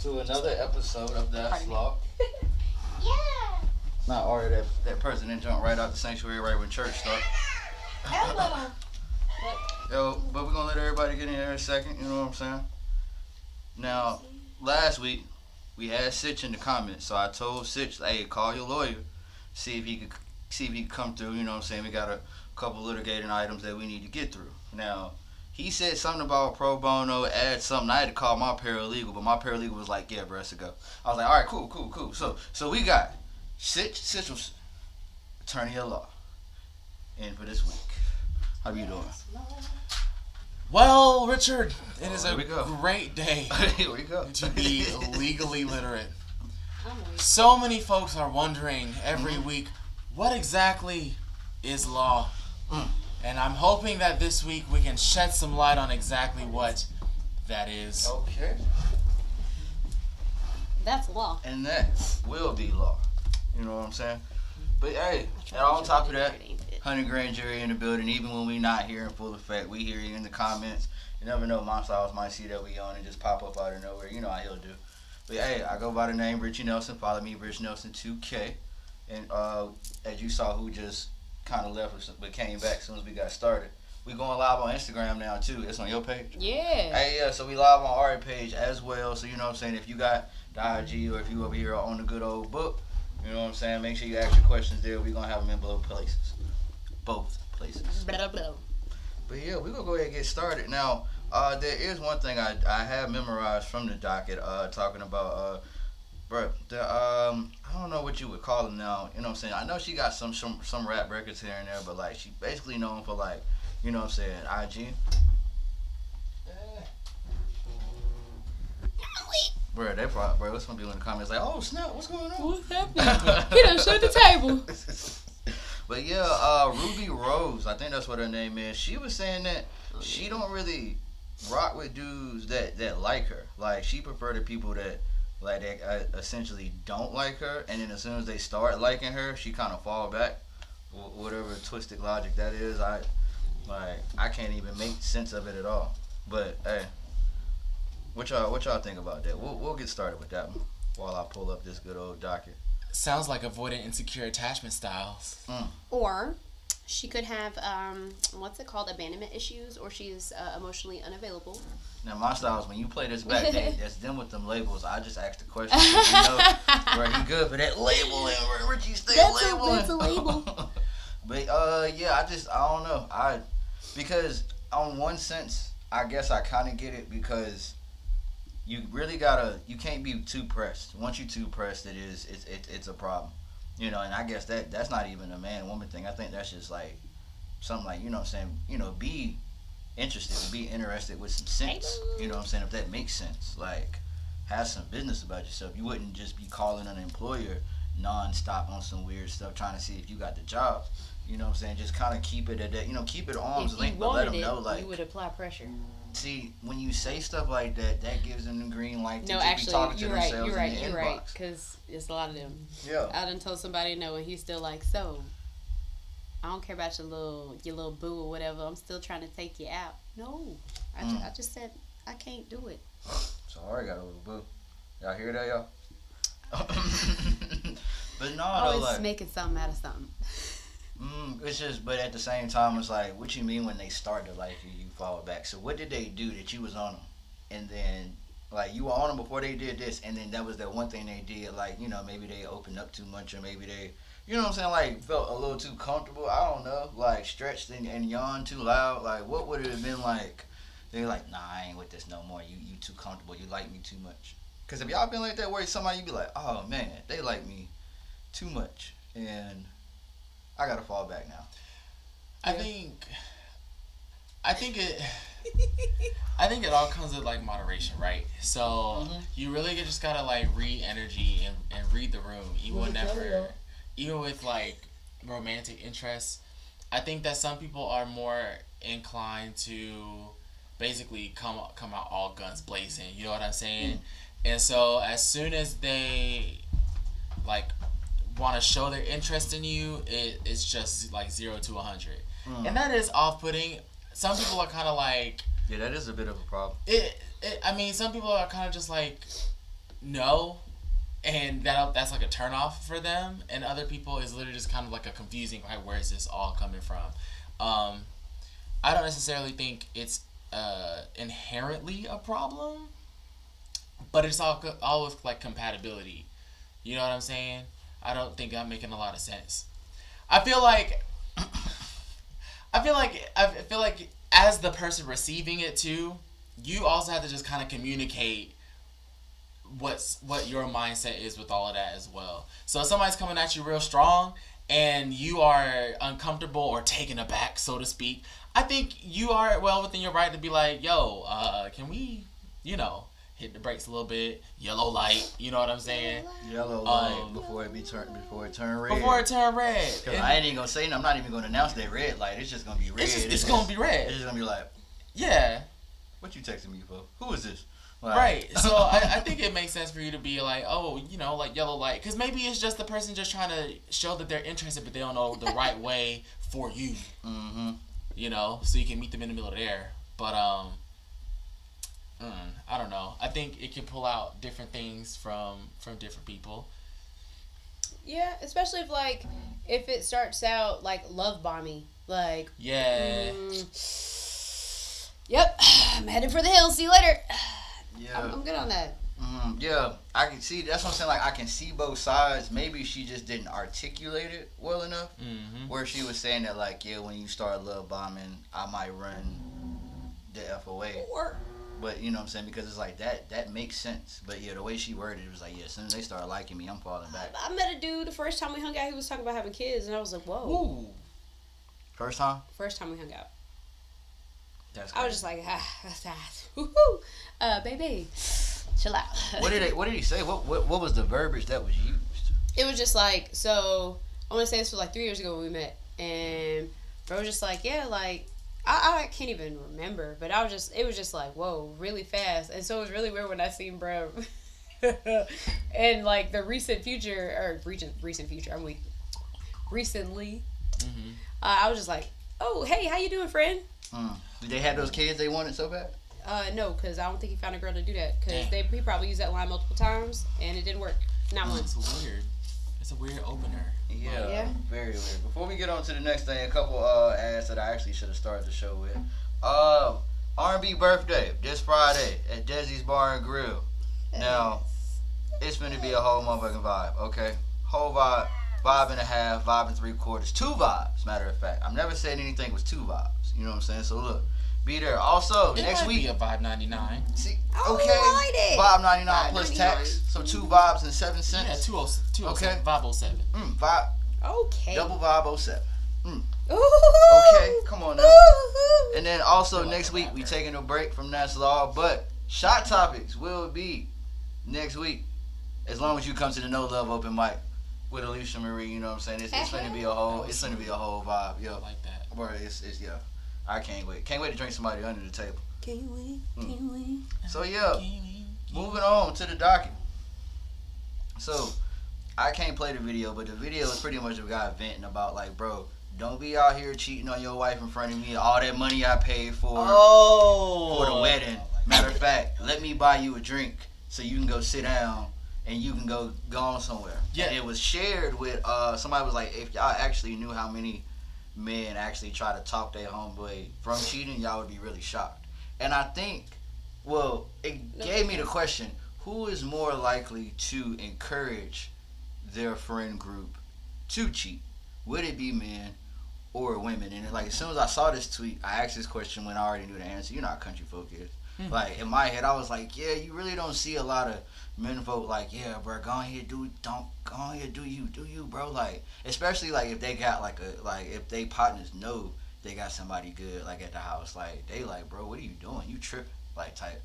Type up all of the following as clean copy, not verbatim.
to another episode of That's Pardon me. Law. Yeah. Not already that person that jumped right out the sanctuary right when church started. Hello. Yo, but we're gonna let everybody get in here in a second, you know what I'm saying? Now, last week we had Sitch in the comments, so I told Sitch, hey, call your lawyer, see if he could come through, you know what I'm saying? We got a couple litigating items that we need to get through. Now, he said something about pro bono, add something. I had to call my paralegal, but my paralegal was like, yeah, bro, let's go. I was like, all right, cool. So we got Sitch was attorney at law in for this week. How you doing? Well, Richard, it is here a we go. great day Here we go. to be legally literate. I'm weak. So many folks are wondering every week, what exactly is law? And I'm hoping that this week we can shed some light on exactly what that is. Okay. That's law. And that will be law. You know what I'm saying? But hey, and on top of that, Honey Grand Jury in the building, even when we not here in full effect, we hear you in the comments. You never know, Mom Styles might see that we on and just pop up out of nowhere. You know how he'll do. But hey, I go by the name Richie Nelson. Follow me, Rich Nelson 2K. And as you saw, who just kind of left us but came back as soon as we got started. We going live on Instagram now too. It's on your page. Yeah. Hey, yeah, so we live on our page as well. So you know what I'm saying, if you got the IG or if you over here on the good old book, you know what I'm saying, make sure you ask your questions there. We're gonna have them in both places. Both places. Blah, blah. But yeah, we're gonna go ahead and get started. Now, there is one thing I have memorized from the docket, talking about I don't know what you would call them now, you know what I'm saying? I know she got some rap records here and there, but like she basically known for like, you know what I'm saying, IG. Bro, they probably, bro, what's gonna be in the comments like, oh snap, what's going on? What's happening? He done shut the table. But yeah, Ruby Rose, I think that's what her name is. She was saying that she don't really rock with dudes that like her. Like she prefer the people that like that essentially don't like her, and then as soon as they start liking her, she kind of fall back. Whatever twisted logic that is, I can't even make sense of it at all. But hey, what y'all think about that? We'll get started with that one while I pull up this good old docket. Sounds like avoidant insecure attachment styles. Or she could have, what's it called, abandonment issues, or she's emotionally unavailable. Now, my styles, when you play this back, that's them with them labels. I just asked the question. You know, bro, he good for that labeling. Richie, stay labeling. That's a label. But, yeah, I don't know. Because on one sense, I guess I kind of get it because you really you can't be too pressed. Once you're too pressed, it's a problem. You know, and I guess that's not even a man-woman thing. I think that's just like something like, you know what I'm saying, you know, be interested, be interested with some sense. You know what I'm saying, if that makes sense. Like, have some business about yourself. You wouldn't just be calling an employer non-stop on some weird stuff trying to see if you got the job. You know what I'm saying, just kind of keep it at that, you know, keep it arm's length, but let them know, like, you would apply pressure. See, when you say stuff like that, that gives them the green light to No, just actually, be talking to you're themselves right, in the you're inbox. right, because it's a lot of them. Yeah. I done told somebody no, and he's still like, so, I don't care about your little boo or whatever. I'm still trying to take you out. No, I just said I can't do it. Sorry, I got a little boo. Y'all hear that, y'all? But no, Always though, like, making something out of something. it's just, but at the same time, it's like, what you mean when they start to like you fall back? So what did they do that you was on them, and then like you were on them before they did this, and then that was that one thing they did, like, you know, maybe they opened up too much, or maybe they, you know what I'm saying, like felt a little too comfortable. I don't know, like stretched and yawned too loud. Like what would it have been like? They're like, nah, I ain't with this no more. You too comfortable. You like me too much. Cause if y'all been like that, where somebody you be like, oh man, they like me too much, and I gotta fall back now. I think it all comes with like moderation, right? So you really just gotta like read energy and read the room. Even with like romantic interests, I think that some people are more inclined to basically come out all guns blazing. You know what I'm saying? And so as soon as they like want to show their interest in you, it's just like 0 to 100, and that is off-putting. Some people are kind of like, yeah, that is a bit of a problem. I mean, some people are kind of just like know, and that's like a turn off for them, and other people is literally just kind of like a confusing, like, where is this all coming from? I don't necessarily think it's inherently a problem, but it's all with like compatibility. You know what I'm saying? I don't think I'm making a lot of sense. I feel like as the person receiving it too, you also have to just kind of communicate what your mindset is with all of that as well. So if somebody's coming at you real strong and you are uncomfortable or taken aback, so to speak, I think you are well within your right to be like, yo, can we, hit the brakes a little bit, yellow light, you know what I'm saying? Yellow light before it turn red. Before it turn red. I ain't even gonna say, I'm not even gonna announce that red light. It's just gonna be red. It's gonna be red. It's just gonna be like, yeah. What you texting me for? Who is this? Like, right. So I think it makes sense for you to be like, oh, like yellow light, because maybe it's just the person just trying to show that they're interested, but they don't know the right way for you. Mm-hmm. So you can meet them in the middle of there. But I don't know. I think it can pull out different things from different people. Yeah, especially if it starts out like love bombing, like yeah. Yep, I'm headed for the hills. See you later. Yeah, I'm good on that. Yeah, I can see. That's what I'm saying. Like, I can see both sides. Maybe she just didn't articulate it well enough. Mm-hmm. Where she was saying that, like, yeah, when you start love bombing, I might run the F away. But you know what I'm saying, because it's like that makes sense. But yeah, the way she worded it was like, yeah, as soon as they start liking me, I'm falling back. I met a dude the first time we hung out. He was talking about having kids, and I was like, whoa. Ooh. First time? First time we hung out. That's crazy. I was just like, that's that. Woohoo, baby, chill out. What did he say? What was the verbiage that was used? It was just like, so I want to say this was like 3 years ago when we met, and bro was just like, yeah, like. I can't even remember, but it was just like, whoa, really fast. And so it was really weird when I seen bro and like the recent future, I'm weak. Recently, I was just like, oh, hey, how you doing, friend? Did they have those kids they wanted so bad? No, because I don't think he found a girl to do that. Because he probably used that line multiple times, and it didn't work. Not once. It's weird. It's a weird opener. Yeah, very weird. Before we get on to the next thing, a couple ads that I actually should have started the show with. R&B birthday this Friday at Desi's Bar and Grill. Now, it's going to be a whole motherfucking vibe, okay? Whole vibe, vibe and a half, vibe and 3/4, 2 vibes, matter of fact. I've never said anything was 2 vibes, you know what I'm saying? So look, be there. Also, next week. Be a vibe 99. See, okay, vibe 99 plus tax, so 2 vibes and 7 cents. Yeah, 207. Okay. Vibe 07. Vibe. Okay. Double vibe 07. Ooh. Okay, come on now. Ooh. And then also next week we taking a break from That's Law, but Shot Topics will be next week, as long as you come to the No Love open mic with Alicia Marie. You know what I'm saying? It's gonna be a whole vibe. Yo, I like that. Where it's yeah. I can't wait. Can't wait to drink somebody under the table. Can't wait. So yeah, moving on to the docket. So I can't play the video, but the video is pretty much a guy venting about like, bro, don't be out here cheating on your wife in front of me. All that money I paid for the wedding. Matter of fact, let me buy you a drink so you can go sit down and you can go on somewhere. Yeah. And it was shared with somebody was like, if y'all actually knew how many men actually try to talk their homeboy from cheating, y'all would be really shocked. And I think, well, it gave me the question, who is more likely to encourage their friend group to cheat? Would it be men or women? And like, as soon as I saw this tweet, I asked this question when I already knew the answer. You know how country folk is. Like, in my head, I was like, yeah, you really don't see a lot of men folk like, yeah, bro, go ahead, do you, bro. Like, especially like if they got if they partners know they got somebody good like at the house, like they like, bro, what are you doing? You tripping? Like type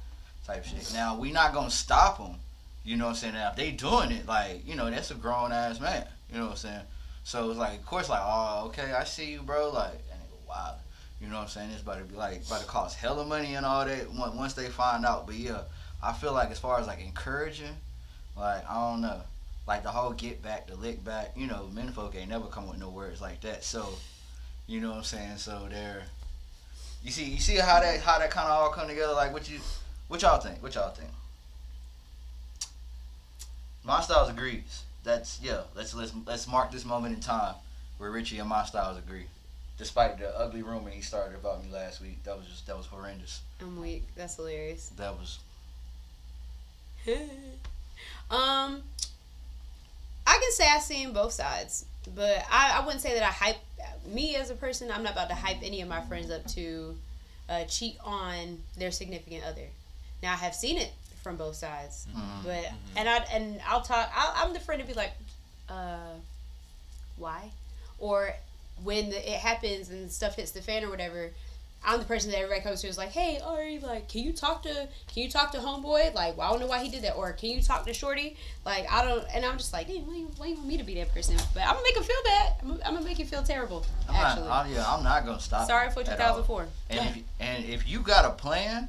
shit. Now we not gonna stop them. You know what I'm saying? Now if they doing it, like, you know, that's a grown ass man. You know what I'm saying? So it's like, of course, like, oh, okay, I see you, bro. Like, that nigga wild. You know what I'm saying? It's about to cost hella money and all that once they find out. But yeah, I feel like as far as like encouraging, like, I don't know, like the whole get back, the lick back, you know, men folk ain't never come with no words like that. So, you know what I'm saying? So you see how that kind of all come together. Like, what y'all think? What y'all think? My Styles agrees. That's Let's mark this moment in time where Richie and My Styles agree. Despite the ugly rumor he started about me last week, that was horrendous. I'm weak. That's hilarious. That was. I can say I've seen both sides, but I wouldn't say that I hype me as a person. I'm not about to hype any of my friends up to cheat on their significant other. Now I have seen it from both sides, but I'll talk. I'm the friend to be like, why? Or when it happens and stuff hits the fan or whatever, I'm the person that everybody comes to is like, hey, Ari, like, can you talk to homeboy? Like, well, I don't know why he did that. Or can you talk to Shorty? Like, I don't, and I'm just like, hey, why you want me to be that person? But I'm gonna make him feel bad. I'm gonna make you feel terrible. Actually, I'm not gonna stop. Sorry for 2004. And if you got a plan,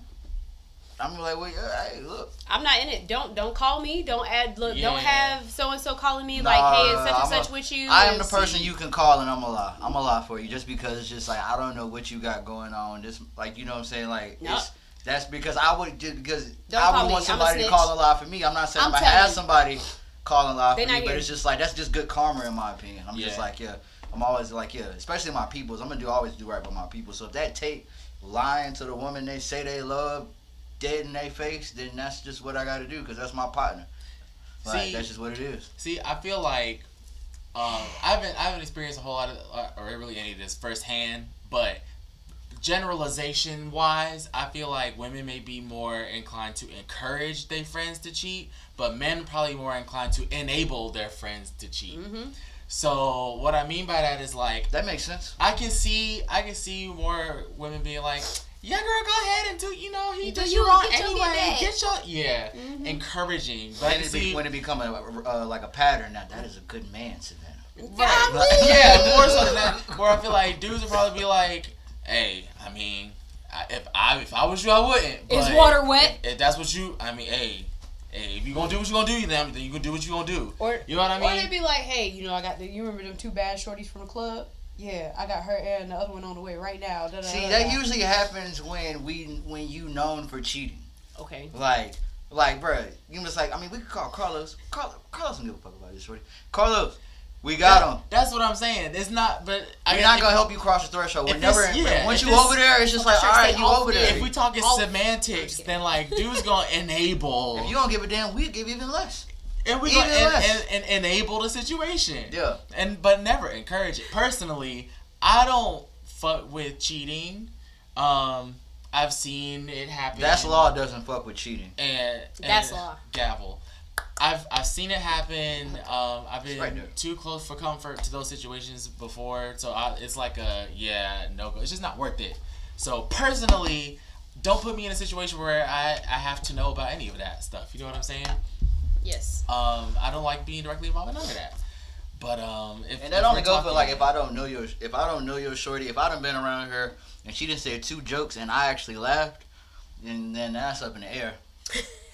I'm like, well, hey, look. I'm not in it. Don't call me. Don't add. Look, Yeah. don't have so and so calling me like, hey, it's such and such with you. I am the person you can call, and I'm a lie. I'm a lie for you, just because it's just like I don't know what you got going on. Just like, you know what I'm saying, like that's because I would want somebody to call a lie for me. I'm not saying I'm have somebody call a lie for me, but it's just like that's just good karma in my opinion. I'm just like, I'm always like, especially my peoples. I'm gonna always do right by my people. So if that take lying to the woman they say they love dead in their face, then that's just what I got to do because that's my partner. Like, that's just what it is. See, I feel like I haven't experienced a whole lot of or really any of this firsthand, but generalization wise, I feel like women may be more inclined to encourage their friends to cheat, but men probably more inclined to enable their friends to cheat. Mm-hmm. So what I mean by that is like that makes sense. I can see more women being like, yeah, girl, go ahead and do. You know, he did you wrong anyway. Encouraging. But when it become like a pattern, that is a good man, Savannah. Right. More so than that. Where I feel like dudes would probably be like, hey, I mean, if I was you, I wouldn't. But is water wet? If that's what you, I mean, hey, if you gonna do what you gonna do, then you gonna do what you gonna do. Or you know what I mean? Or they'd be like, hey, you know, you remember them two bad shorties from the club? Yeah, I got her and the other one on the way right now. See, that usually happens when you known for cheating. Okay. Like, bro, you just like, I mean, we could call Carlos. Carlos don't give a fuck about this, shorty. Carlos, we got him. That's what I'm saying. It's not, but we're not gonna help you cross the threshold. Once you over there, it's just like, all right, you over there. If we talking semantics, then like, dude's gonna enable. If you don't give a damn, we'll give even less. And we and enable the situation. Yeah. But never encourage it. Personally, I don't fuck with cheating. I've seen it happen. That's law doesn't fuck with cheating. And that's law. Gavel. I've seen it happen. I've been too close for comfort to those situations before, so it's like no go. It's just not worth it. So personally, don't put me in a situation where I have to know about any of that stuff. You know what I'm saying? Yes. I don't like being directly involved in none of that. But that only goes for like if I don't know your shorty, if I done been around her and she done said two jokes and I actually laughed, then that's up in the air.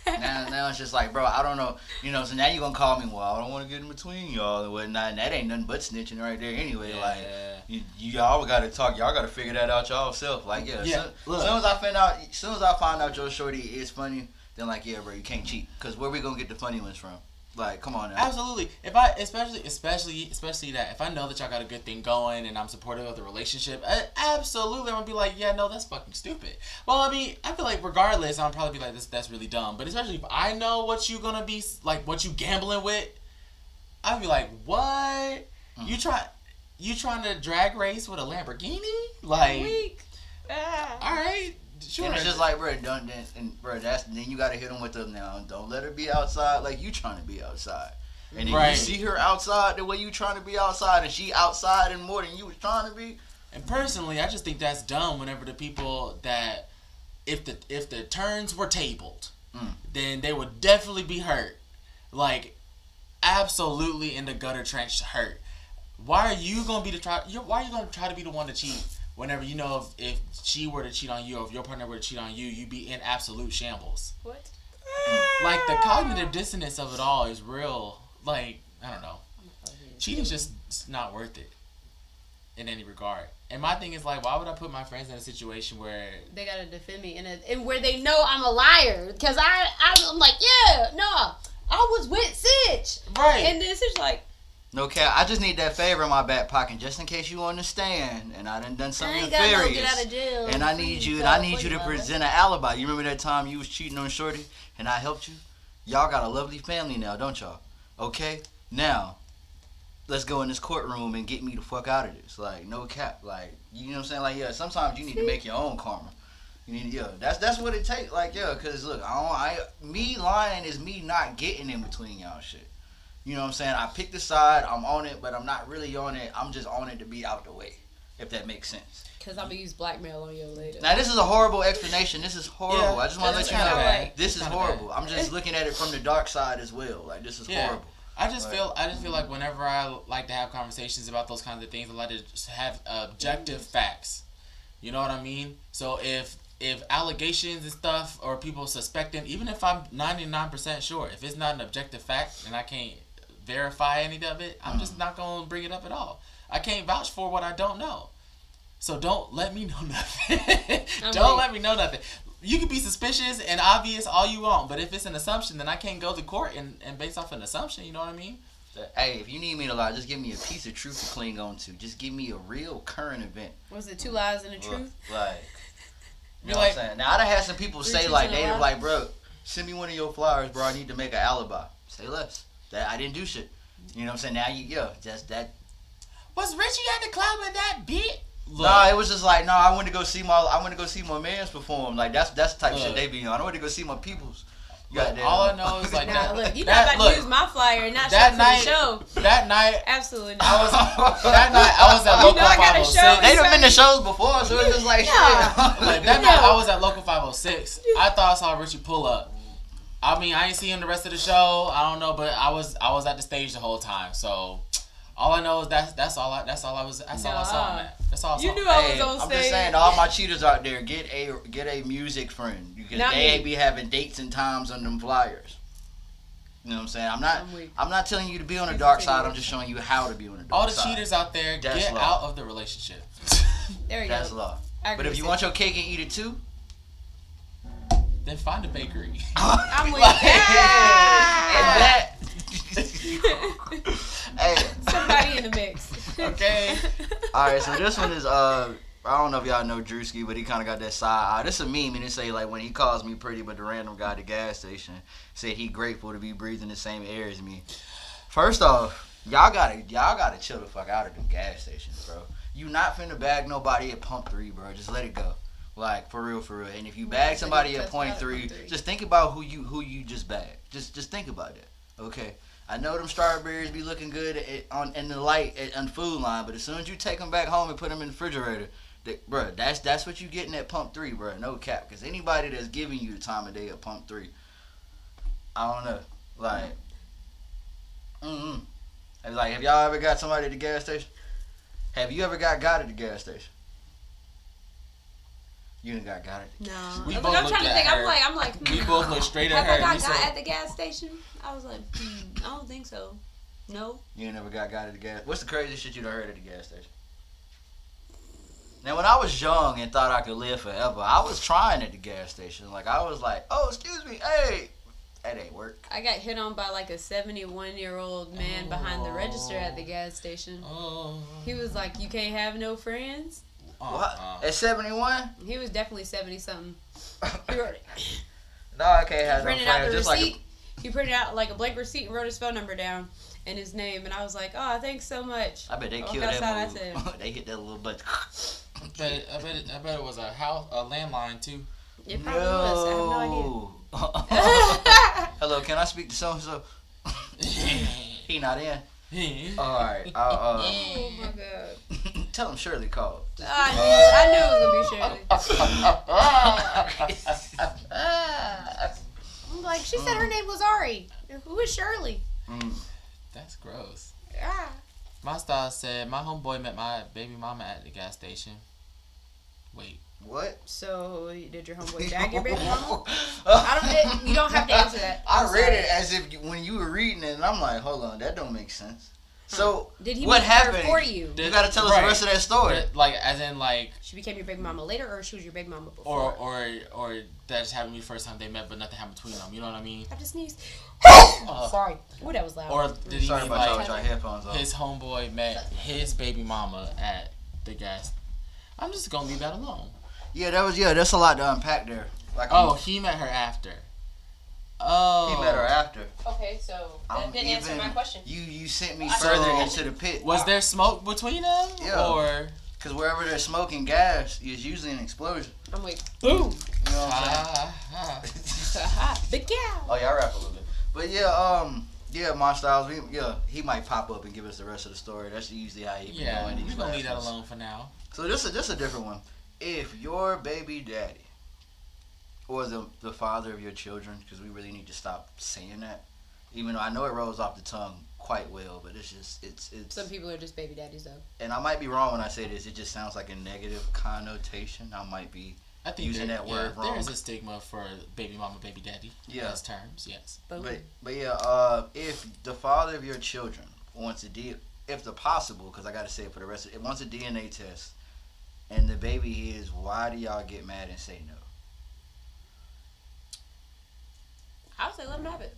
now it's just like, bro, I don't know, you know. So now you gonna call me? Well, I don't want to get in between y'all and whatnot. And that ain't nothing but snitching right there anyway. Yeah. Like y'all gotta talk. Y'all gotta figure that out y'all self. Like As soon as I find out your shorty is funny. Then like, yeah, bro, you can't cheat. Cause where we gonna get the funny ones from? Like, come on now. Absolutely. If I, especially that, if I know that y'all got a good thing going and I'm supportive of the relationship, absolutely, I'm gonna be like, yeah, no, that's fucking stupid. Well, I mean, I feel like regardless, I'll probably be like, that's really dumb. But especially if I know what you gonna be, like, what you gambling with, I'd be like, what? You trying to drag race with a Lamborghini? Like, all right. Sure. And it's just like, bro, then you gotta hit them with them now. Don't let her be outside like you trying to be outside. And then you see her outside the way you trying to be outside, and she outside and more than you was trying to be. And personally, I just think that's dumb. Whenever the people that, if the turns were tabled, then they would definitely be hurt. Like, absolutely in the gutter trench hurt. Why are you gonna Why are you gonna try to be the one to cheat? Whenever you know if she were to cheat on you or if your partner were to cheat on you, you'd be in absolute shambles. What? Like, the cognitive dissonance of it all is real. Like, I don't know. Cheating's just not worth it in any regard. And my thing is, like, why would I put my friends in a situation where they gotta defend me and where they know I'm a liar? Because I'm like, yeah, no, I was with Sitch. Right. And then Sitch like, No cap. I just need that favor in my back pocket just in case you understand. And I done I something ain't got no nefarious. get out of jail. And I need you to present an alibi. You remember that time you was cheating on Shorty and I helped you? Y'all got a lovely family now, don't y'all? Okay? Now, let's go in this courtroom and get me the fuck out of this. Like, no cap. Like, you know what I'm saying? Like, yeah, sometimes you need to make your own karma. You need, yeah, that's what it takes. Like, yeah, cause look, me lying is me not getting in between y'all shit. You know what I'm saying? I picked a side, I'm on it, but I'm not really on it. I'm just on it to be out the way, if that makes sense. Because I'm going to use blackmail on you later. Now, this is a horrible explanation. This is horrible. Yeah, I just want to let you kinda know. bad. This is Kinda horrible. bad. I'm just looking at it from the dark side as well. Like, this is horrible. I just Right. feel like whenever I like to have conversations about those kinds of things, I like to just have objective facts. You know what I mean? So if allegations and stuff or people suspecting, even if I'm 99% sure, if it's not an objective fact and I can't verify any of it, I'm just not gonna bring it up at all. I can't vouch for what I don't know. So don't let me know nothing. Don't let me know nothing. You can be suspicious and obvious all you want, but if it's an assumption, then I can't go to court and based off an assumption, you know what I mean? Hey, if you need me to lie, just give me a piece of truth to cling on to. Just give me a real current event. Was it 2 lies and a truth? Like, you You're know like, what I'm saying? Now, I done had some people 3 say, truths like, and a they lie? like, bro, send me one of your flyers, bro. I need to make an alibi. Say less. That I didn't do shit. You know what I'm saying? Now, just that. was Richie at the club with that beat? Nah, it was just like, I went to go see my man's perform. Like that's the type of shit they be on. I went to go see my peoples. Goddamn. All I know is like Nah, that. look, you're not about to use my flyer and not show that for night, the show. That night, Absolutely not. I was at You local know I got a 506. show. They done been to shows before, so it's just like Yeah. shit. Like, that night I was at local 506. I thought I saw Richie pull up. I mean, I ain't see him the rest of the show. I don't know, but I was at the stage the whole time. So all I know is that's all I saw him at. That's all I saw. You knew him I at. was on I'm stage. just saying, to all my cheaters out there, get a music friend because Not they me. be having dates and times on them flyers. You know what I'm saying? I'm not telling you to be on the dark side. I'm just showing you how to be on the dark All the side. cheaters out there, That's get law. out of the relationship. There we That's go. law. I But agree if you with want your cake and eat it too, Then find a bakery. I'm with Like, that. hey, Somebody in the mix. Okay. all right. So this one is I don't know if y'all know Drewski, but he kind of got that side eye. This is a meme, and it say like when he calls me pretty, but the random guy at the gas station said he grateful to be breathing the same air as me. First off, y'all gotta chill the fuck out of them gas stations, bro. You not finna bag nobody at pump 3, bro. Just let it go. Like for real. And if you bag somebody at point 3, just think about who you just bagged. Just think about that. Okay. I know them strawberries be looking good in the light on food line, but as soon as you take them back home and put them in the refrigerator, bruh, that's what you getting at pump 3, bruh. No cap. Because anybody that's giving you the time of day at pump 3, I don't know. Like, Like, have y'all ever got somebody at the gas station? Have you ever got at the gas station? You done got it. No. We Look, both I'm looked trying to at think. her. I'm like. We both looked straight at Have her. I and we got said, at the gas station? I was like, I don't think so. No. You ain't never got at the gas. What's the craziest shit you done heard at the gas station? Now, when I was young and thought I could live forever, I was trying at the gas station. Like, I was like, oh, excuse me, hey. That ain't work. I got hit on by like a 71-year-old man behind the register at the gas station. Oh. He was like, "You can't have no friends." What? At 71? He was definitely 70-something. No, I can't have no Printed out friends. the Just receipt. like He printed out like a blank receipt and wrote his phone number down and his name, and I was like, "Oh, thanks so much." I bet they Walked killed outside, that I move. said, They hit that little butt. I bet it was a landline too. "It probably was. I have no idea." Hello, can I speak to so and so? He not in. All right. Oh my god! Tell him Shirley called. I knew it was gonna be Shirley. I'm like, she said her name was Ari. Who is Shirley? That's gross. Ah. My style said my homeboy met my baby mama at the gas station. Wait. What? So did your homeboy bag your baby mama? You You don't have to answer that. I I'm read sorry. it as if when you were reading it, and I'm like, hold on, that don't make sense. So Did he what make her happened? for you? You gotta tell us the rest of that story. But, like, as in, like, She became your baby mama later, or she was your baby mama before? or that just happened to be the first time they met, but nothing happened between them. You know what I mean? I just sneezed. Sorry. Ooh, that was loud. Or did he Sorry mean, about y'all like, with your headphones on. his homeboy met his baby mama at the gas? I'm just gonna leave that alone. Yeah, that's a lot to unpack there. Like, Oh, he met her after. Oh, he met her after. Okay, so I'm that didn't answer even- my question. You sent me So- further into the pit. Was there smoke between them? Yeah. Or Because wherever there's smoking gas, is usually an explosion. I'm like, boom. You know what I'm saying? Big cow. Oh, y'all rap a little bit. But yeah, Mon Styles, he might pop up and give us the rest of the story. That's usually how he be yeah, doing these we're gonna leave that last ones. alone for now. So this is a different one. If your baby daddy or the father of your children, because we really need to stop saying that, even though I know it rolls off the tongue quite well, but it's just it's Some people are just baby daddies, though. and I might be wrong when I say this. It just sounds like a negative connotation. I might be I think using that word wrong. There is a stigma for baby mama, baby daddy. Yeah. As terms, yes. Boom. But yeah, if the father of your children wants a if the possible, because I got to say it for the rest of it, wants a DNA test, and the baby is, why do y'all get mad and say no? I would say let them have it.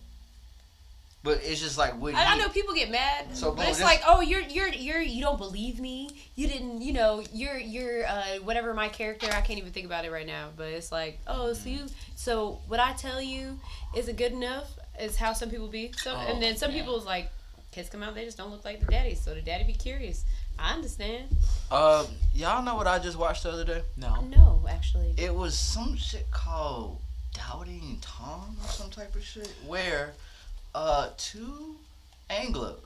But it's just like, would I he- know people get mad, So, but boom, it's this- like, oh, you don't believe me. You didn't, you're whatever my character. I can't even think about it right now. But it's like, oh, so what I tell you isn't good enough. Is how some people be. So, and then some people's like, kids come out, they just don't look like the daddy. So the daddy be curious. I understand. Y'all know what I just watched the other day? No. No, actually. It was some shit called Doubting Tom or some type of shit, where two Anglo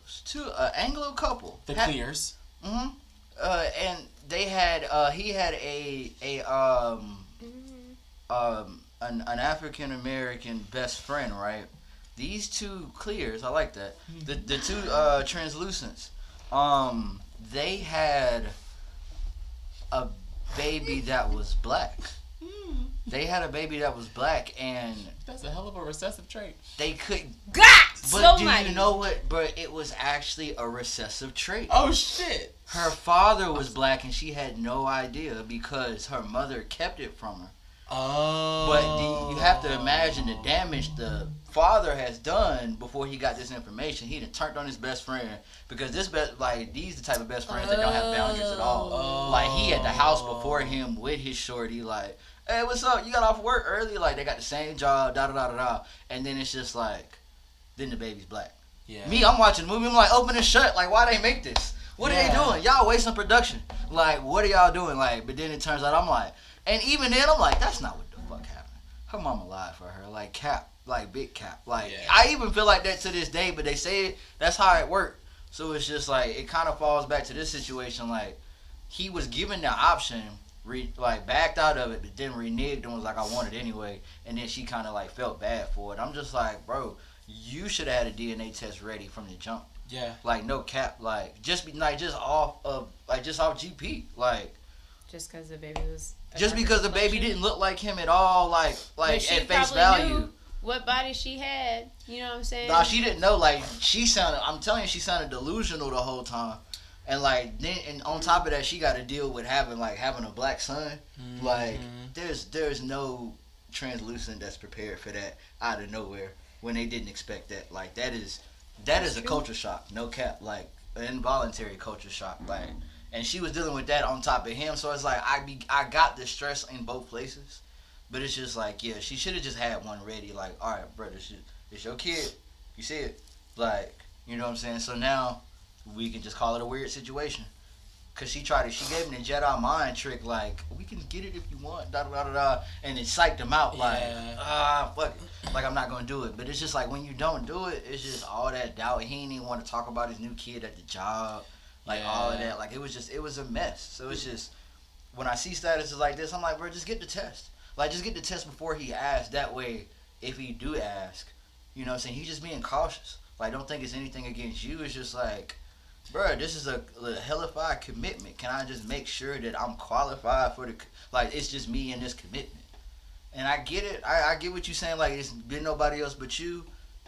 couple, The Clears. and they had he had an African American best friend, right? These two Clears, I like that. The two translucents, they had a baby that was black. They had a baby that was black, and That's a hell of a recessive trait. they couldn't. God, But so do mighty. you know what? But it was actually a recessive trait. Oh shit. Her father was black, and she had no idea because her mother kept it from her. Oh. But you have to imagine the damage the father has done before he got this information. He done turned on his best friend because these the type of best friends that don't have boundaries at all. Oh. Like, he at the house before him with his shorty, like, hey, what's up? You got off work early? Like, they got the same job, da da da da da. And then it's just like, then the baby's black. Yeah. Me, I'm watching the movie. I'm like, open and shut. Like, why they make this? What are they Yeah. doing? Y'all wasting production. Like, what are y'all doing? Like, but then it turns out I'm like, and even then I'm like, that's not what the fuck happened. Her mama lied for her. Like, cap. Like, big cap. Like, Yeah. I even feel like that to this day, but they say that's how it worked. So it's just like, it kind of falls back to this situation. Like, he was given the option, backed out of it, but then reneged and was like, I want it anyway. And then she kind of like felt bad for it. I'm just like, bro, you should have had a DNA test ready from the jump. Yeah. Like, no cap. Like, just off GP. Like, Just because the baby was. just because the baby didn't look like him at all. Like But she at face probably value. knew what body she had. You know what I'm saying? Nah, she didn't know. Like, I'm telling you, she sounded delusional the whole time. And like, then, and on top of that, she got to deal with having a black son. Mm-hmm. Like, there's no translucent that's prepared for that out of nowhere when they didn't expect that. Like, that is a culture shock. No cap. Like, an involuntary culture shock. Like, and she was dealing with that on top of him. So it's like, I got the stress in both places. But it's just like, yeah, she should have just had one ready. Like, all right, brother, it's your kid. You see it. Like, you know what I'm saying? So now we can just call it a weird situation. Because she gave him the Jedi mind trick, like, we can get it if you want, da da da da da. And it psyched him out, like, fuck it. Like, I'm not going to do it. But it's just like, when you don't do it, it's just all that doubt. He didn't even want to talk about his new kid at the job. Like, all of that. Like, it was a mess. So it's just, when I see statuses like this, I'm like, bro, just get the test. Like, just get the test before he asks. That way, if he do ask, you know what I'm saying, he's just being cautious. Like, don't think it's anything against you. It's just like, bro, this is a hellified commitment. Can I just make sure that I'm qualified for it's just me and this commitment? And I get it. I get what you're saying. Like, it's been nobody else but you.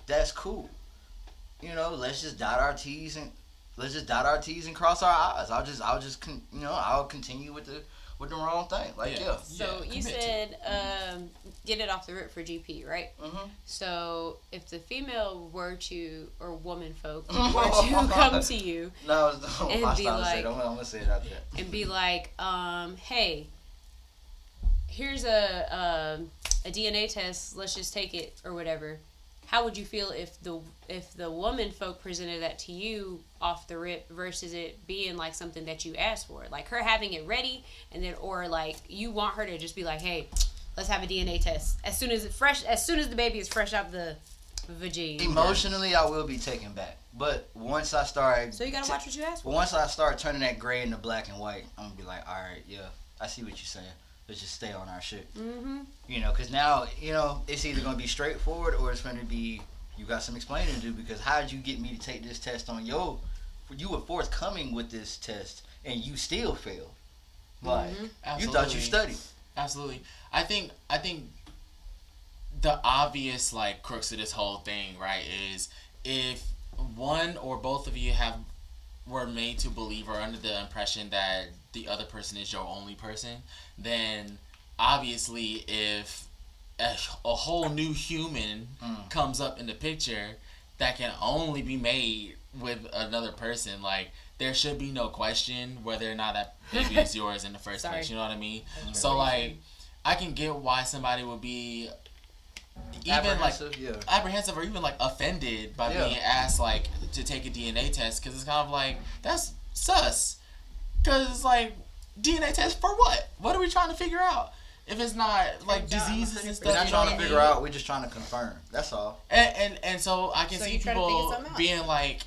That's cool. You know, let's just dot our T's and let's just dot our T's and cross our I's. I'll continue with the wrong thing. Like, yeah. So you said get it off the rip for GP, right? Mm-hmm. So if the female were to, or woman folk were to come to you No, and my be style like, to say it. I'm gonna say it out there. and be like, hey, here's a DNA test. Let's just take it or whatever. How would you feel if the woman folk presented that to you off the rip versus it being like something that you asked for, like her having it ready, and then or like you want her to just be like, hey, let's have a DNA test as soon as the baby is fresh out the vagina. Emotionally, I will be taken back, but once I start, So you gotta watch what you ask for. once I start turning that gray into black and white, I'm gonna be like, all right, yeah, I see what you're saying. Let's just stay on our shit. Mm-hmm. Because now, it's either going to be straightforward or it's going to be, you got some explaining to do, because how did you get me to take this test on you were forthcoming with this test and you still failed. Like, you thought you studied. Absolutely. I think the obvious, like, crux of this whole thing, right, is if one or both of you were made to believe or under the impression that the other person is your only person, then obviously if a whole new human comes up in the picture that can only be made with another person, like, there should be no question whether or not that baby is yours in the first place. You know what I mean? So, like, I can get why somebody would be even apprehensive or even like offended by being asked like to take a DNA test, because it's kind of like, that's sus, because it's like, DNA test for what? What are we trying to figure out? If it's not like diseases and stuff, We're not trying to figure out. We're just trying to confirm. That's all. And so I can see people being like,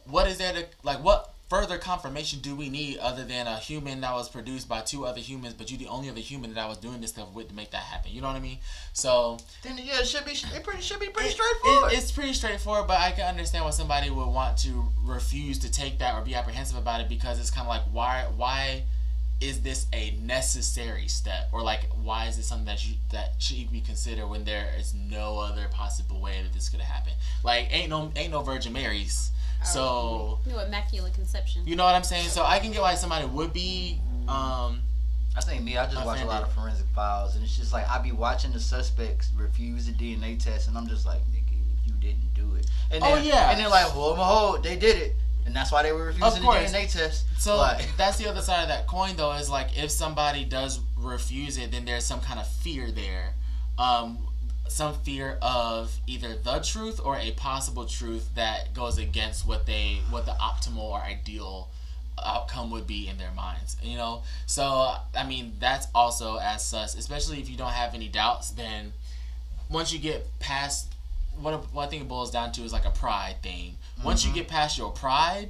what is there to, like, what further confirmation do we need other than a human that was produced by two other humans, but you the only other human that I was doing this stuff with to make that happen? You know what I mean? So then it should be pretty straightforward. It's pretty straightforward, but I can understand why somebody would want to refuse to take that or be apprehensive about it, because it's kind of like, why is this a necessary step, or like, why is this something that should be considered when there is no other possible way that this could have happened? Like, ain't no Virgin Marys. So no immaculate conception. You know what I'm saying? So I can get why somebody would be. I think I just offended. watch a lot of forensic files, and it's just like I be watching the suspects refuse the DNA test, and I'm just like, nigga, you didn't do it. And then, and they're like, well, they did it, and that's why they were refusing the DNA test. So like, that's the other side of that coin, though, is like, if somebody does refuse it, then there's some kind of fear there. Some fear of either the truth or a possible truth that goes against what the optimal or ideal outcome would be in their minds, so I mean, that's also as sus, especially if you don't have any doubts. Then once you get past what I think it boils down to is like a pride thing. Once you get past your pride,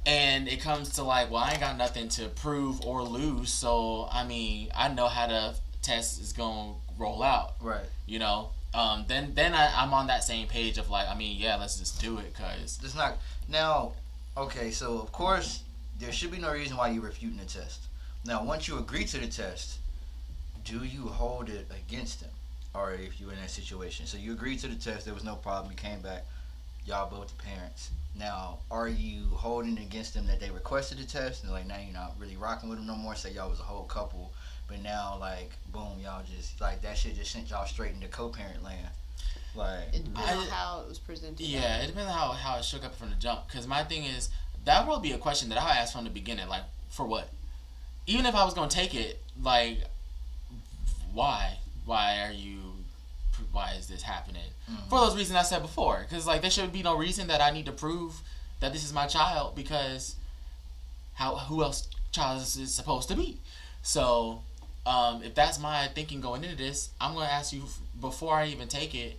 and it comes to like, well, I ain't got nothing to prove or lose, so I mean, I know how the test is gonna roll out, right? Then I'm on that same page of like, I mean, yeah, let's just do it, cause it's not now. Okay, so of course there should be no reason why you're refuting the test. Now, once you agree to the test, do you hold it against them, or if you're in that situation? So you agreed to the test, there was no problem, you came back, y'all both the parents. Now, are you holding it against them that they requested the test, and like now you're not really rocking with them no more? Say y'all was a whole couple. But now, like, boom, y'all just, like, that shit just sent y'all straight into co-parent land. Like, it depends on how it was presented. Yeah, it depends on how it shook up from the jump. Because my thing is, that would be a question that I asked from the beginning. Like, for what? Even if I was going to take it, like, why? Why is this happening? For those reasons I said before. Because, like, there should be no reason that I need to prove that this is my child, because who else child is it supposed to be? So, if that's my thinking going into this, I'm going to ask you before I even take it,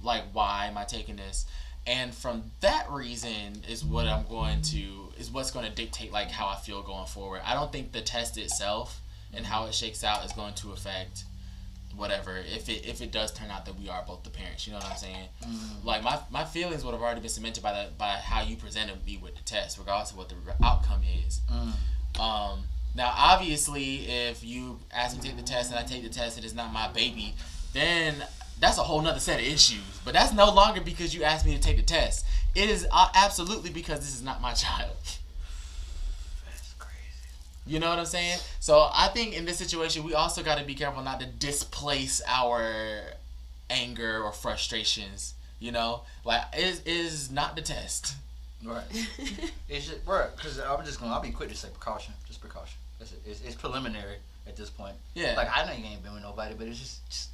like, why am I taking this? And from that reason is what's going to dictate like how I feel going forward. I don't think the test itself and how it shakes out is going to affect whatever, if it does turn out that we are both the parents. You know what I'm saying? Like, my feelings would have already been cemented by how you presented me with the test, regardless of what the outcome is. Now, obviously, if you ask me to take the test and I take the test and it's not my baby, then that's a whole nother set of issues. But that's no longer because you asked me to take the test. It is absolutely because this is not my child. That's crazy. You know what I'm saying? So I think in this situation, we also got to be careful not to displace our anger or frustrations. You know, like it is not the test. Right. It's just, bro, because I'll be quick to say precaution. Just precaution. That's it. It's preliminary at this point. Yeah. Like, I know you ain't been with nobody, but it's just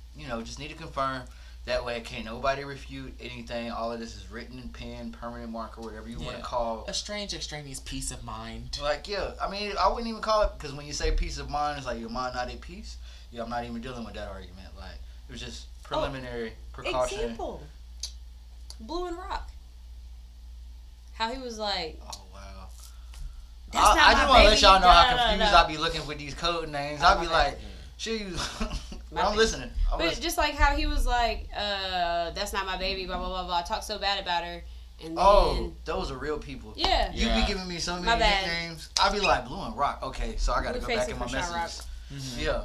just need to confirm. That way, can't nobody refute anything. All of this is written in pen, permanent marker, whatever you want to call. A strange, extraneous peace of mind. Like, yeah. I mean, I wouldn't even call it, because when you say peace of mind, it's like your mind not at peace. Yeah, I'm not even dealing with that argument. Like, it was just preliminary precaution. Example. Blue and Rock. How he was like, Oh, wow. that's not I my just want to let baby. y'all know how No, no, confused no. I be looking with these code names. I be like, shit, you. But I'm listening. But just like how he was like, that's not my baby, blah, blah, blah, blah. I talked so bad about her. And then, Oh, those are real people. yeah. You Yeah. be giving me so My many bad. nicknames. I be like, Blue and Rock. Okay, so I got to go back Blueface in my and Krishan messages. Mhm. Yeah.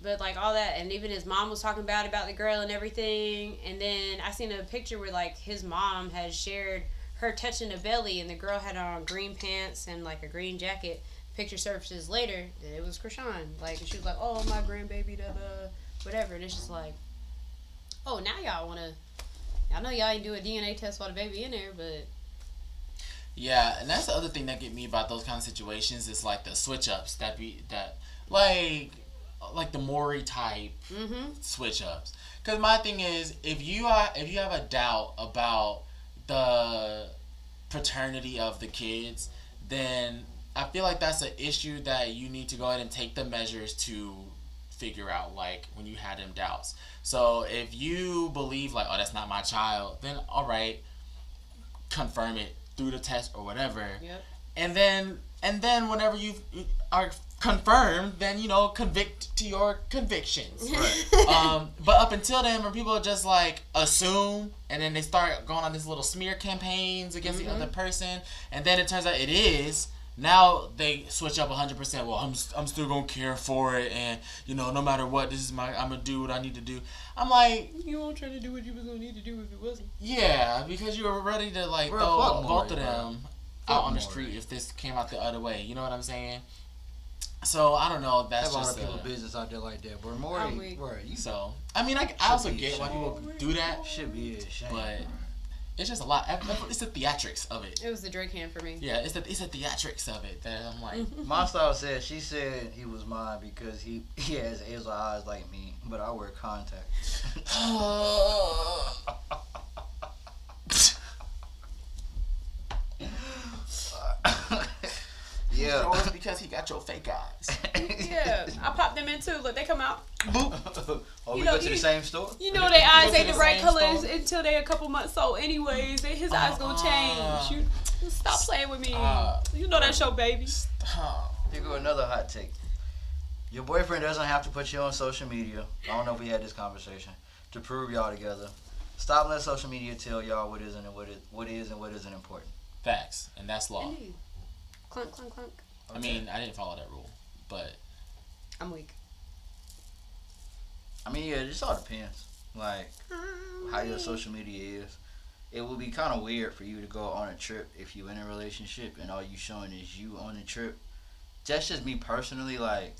But like all that, and even his mom was talking bad about the girl and everything. And then I seen a picture where like his mom had shared her touching the belly, and the girl had on green pants and like a green jacket. Picture surfaces later that it was Krishan. Like, and she was like, "Oh, my grandbaby, da da, whatever." And it's just like, oh, now y'all wanna. I know y'all ain't do a DNA test while the baby in there, but Yeah, and that's the other thing that get me about those kind of situations is like the switch ups like the Maury type switch ups. Because my thing is, if you have a doubt about the paternity of the kids, then I feel like that's an issue that you need to go ahead and take the measures to figure out, like when you had them doubts. So if you believe like, oh, that's not my child, then all right, confirm it through the test or whatever. yep. And then whenever you are confirmed, then convict to your convictions. Right. But up until then, when people just like assume, and then they start going on these little smear campaigns against the other person, and then it turns out it is. Now they switch up 100%. Well, I'm still gonna care for it, and no matter what, I'm gonna do what I need to do. I'm like, you won't try to do what you was gonna need to do if it wasn't. Yeah, because you were ready to like Bro, throw fuck both Maury, of bro. them Fuck out on the Maury. street if this came out the other way. You know what I'm saying? So I don't know. That's Have a lot just of people business out there like that. But I'm Maury, weak. bro, you so. I mean, I also be get why ashamed. people do that, should be ashamed. but it's just a lot. It's the theatrics of it. It was the Drake hand for me. Yeah, it's the theatrics of it that I'm like. My style said she said he was mine because he has hazel eyes like me, but I wear contacts. Yeah. Oh, it's because he got your fake eyes. Yeah, I popped them in too. Look, they come out. Oh, we You know, go to the you- same store? You know their eyes Go to ain't the the right same colors store? until they a couple months old anyways. His eyes gonna change. You stop playing with me. You know that's your baby. Here go another hot take. Your boyfriend doesn't have to put you on social media. I don't know if we had this conversation to prove y'all together. Stop letting social media tell y'all what is and what isn't important. Facts, and that's law. Indeed. Clunk, clunk, clunk. I mean, I didn't follow that rule, but I'm weak. I mean, yeah, it just all depends. Like how your social media is. It would be kind of weird for you to go on a trip if you in a relationship and all you showing is you on the trip. That's just me personally, like.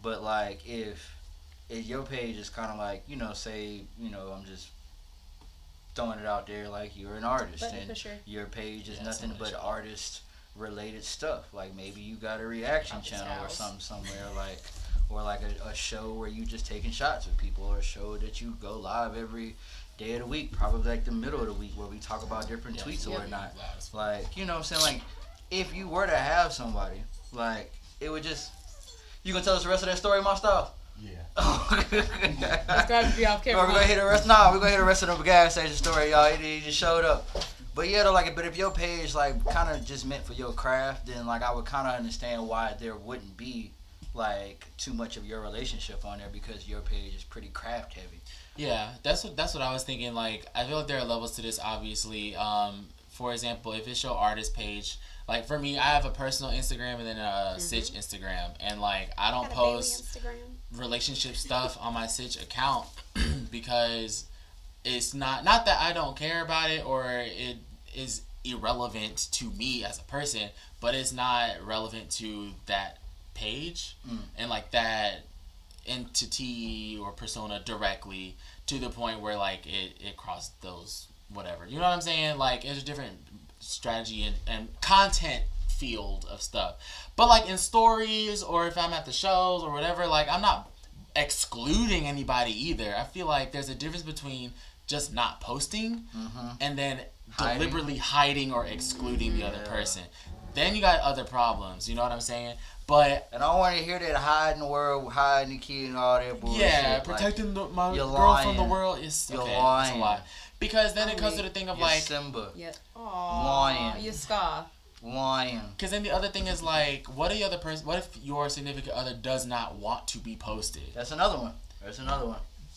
But like if your page is kind of like say I'm just throwing it out there like you're an artist But and for sure. your page is Yeah, nothing somebody but should. artist related stuff. Like maybe you got a reaction Probably channel or styles. something somewhere like. Or like a show where you just taking shots with people, or a show that you go live every day of the week, probably like the middle of the week where we talk about different tweets or Yep. whatnot. Like, what I'm saying? Like, if you were to have somebody, like, it would just... You gonna tell us the rest of that story, my style? yeah. It's gotta be off We're camera. gonna hear the rest. Nah, we're gonna hear the rest of the gas station story, y'all. He just showed up. But yeah, though, like, but if your page like kind of just meant for your craft, then like I would kind of understand why there wouldn't be like too much of your relationship on there because your page is pretty craft heavy. Yeah, that's what I was thinking. Like, I feel like there are levels to this. Obviously, for example, if it's your artist page, like for me, I have a personal Instagram and then a Sitch Instagram, and like I don't post relationship stuff on my Sitch account because it's not that I don't care about it or it is irrelevant to me as a person, but it's not relevant to that page and like that entity or persona directly to the point where like it crossed those whatever. You know what I'm saying? Like it's a different strategy and content field of stuff. But like in stories or if I'm at the shows or whatever, like I'm not excluding anybody either. I feel like there's a difference between just not posting and then deliberately hiding or excluding the other person. Then you got other problems, you know what I'm saying? But and I don't want to hear that hiding the world, hiding the kid and all that bullshit. yeah, protecting like, my girl lying. from the world is You're okay. lying. It's a lie. Because then it comes to the thing of You're like Simba. Yeah. Lying. You scar. Lying. because then the other thing is like, what if your significant other does not want to be posted? That's another one.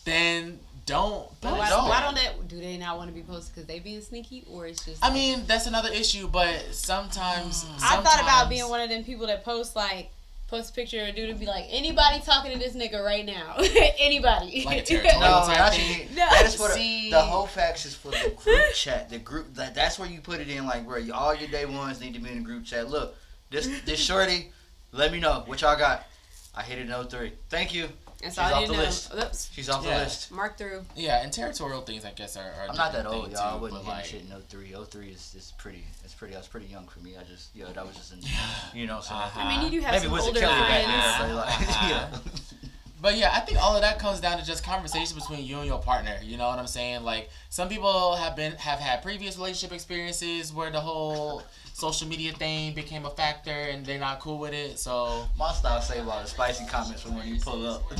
Then don't. But post why it. don't do they not want to be posted because they being sneaky, or it's just? I mean, that's another issue, but sometimes I thought about being one of them people that post a picture of a dude and be like, anybody talking to this nigga right now? Anybody. Like a territorial No, type not thing. you. No. That is for See. the whole facts is for the group chat. The group that's where you put it in, like where all your day ones need to be in the group chat. Look, this shorty, let me know what y'all got. I hit it in 03. Thank you. That's She's all I off need the to know. list. Oops. She's off the Yeah. list. Mark through. Yeah, and territorial things, I guess, are I'm not that different old, thing, y'all. I too, wasn't but, getting like, shit in 03. 03 is pretty. I was pretty young for me. I just that was just you know. So Uh-huh. I mean, you do have maybe some was it older Kelly back friends. there, but like, yeah. But yeah, I think all of that comes down to just conversation between you and your partner. You know what I'm saying? Like some people have had previous relationship experiences where the whole social media thing became a factor and they're not cool with it. So My style say about the spicy comments from when you pull up.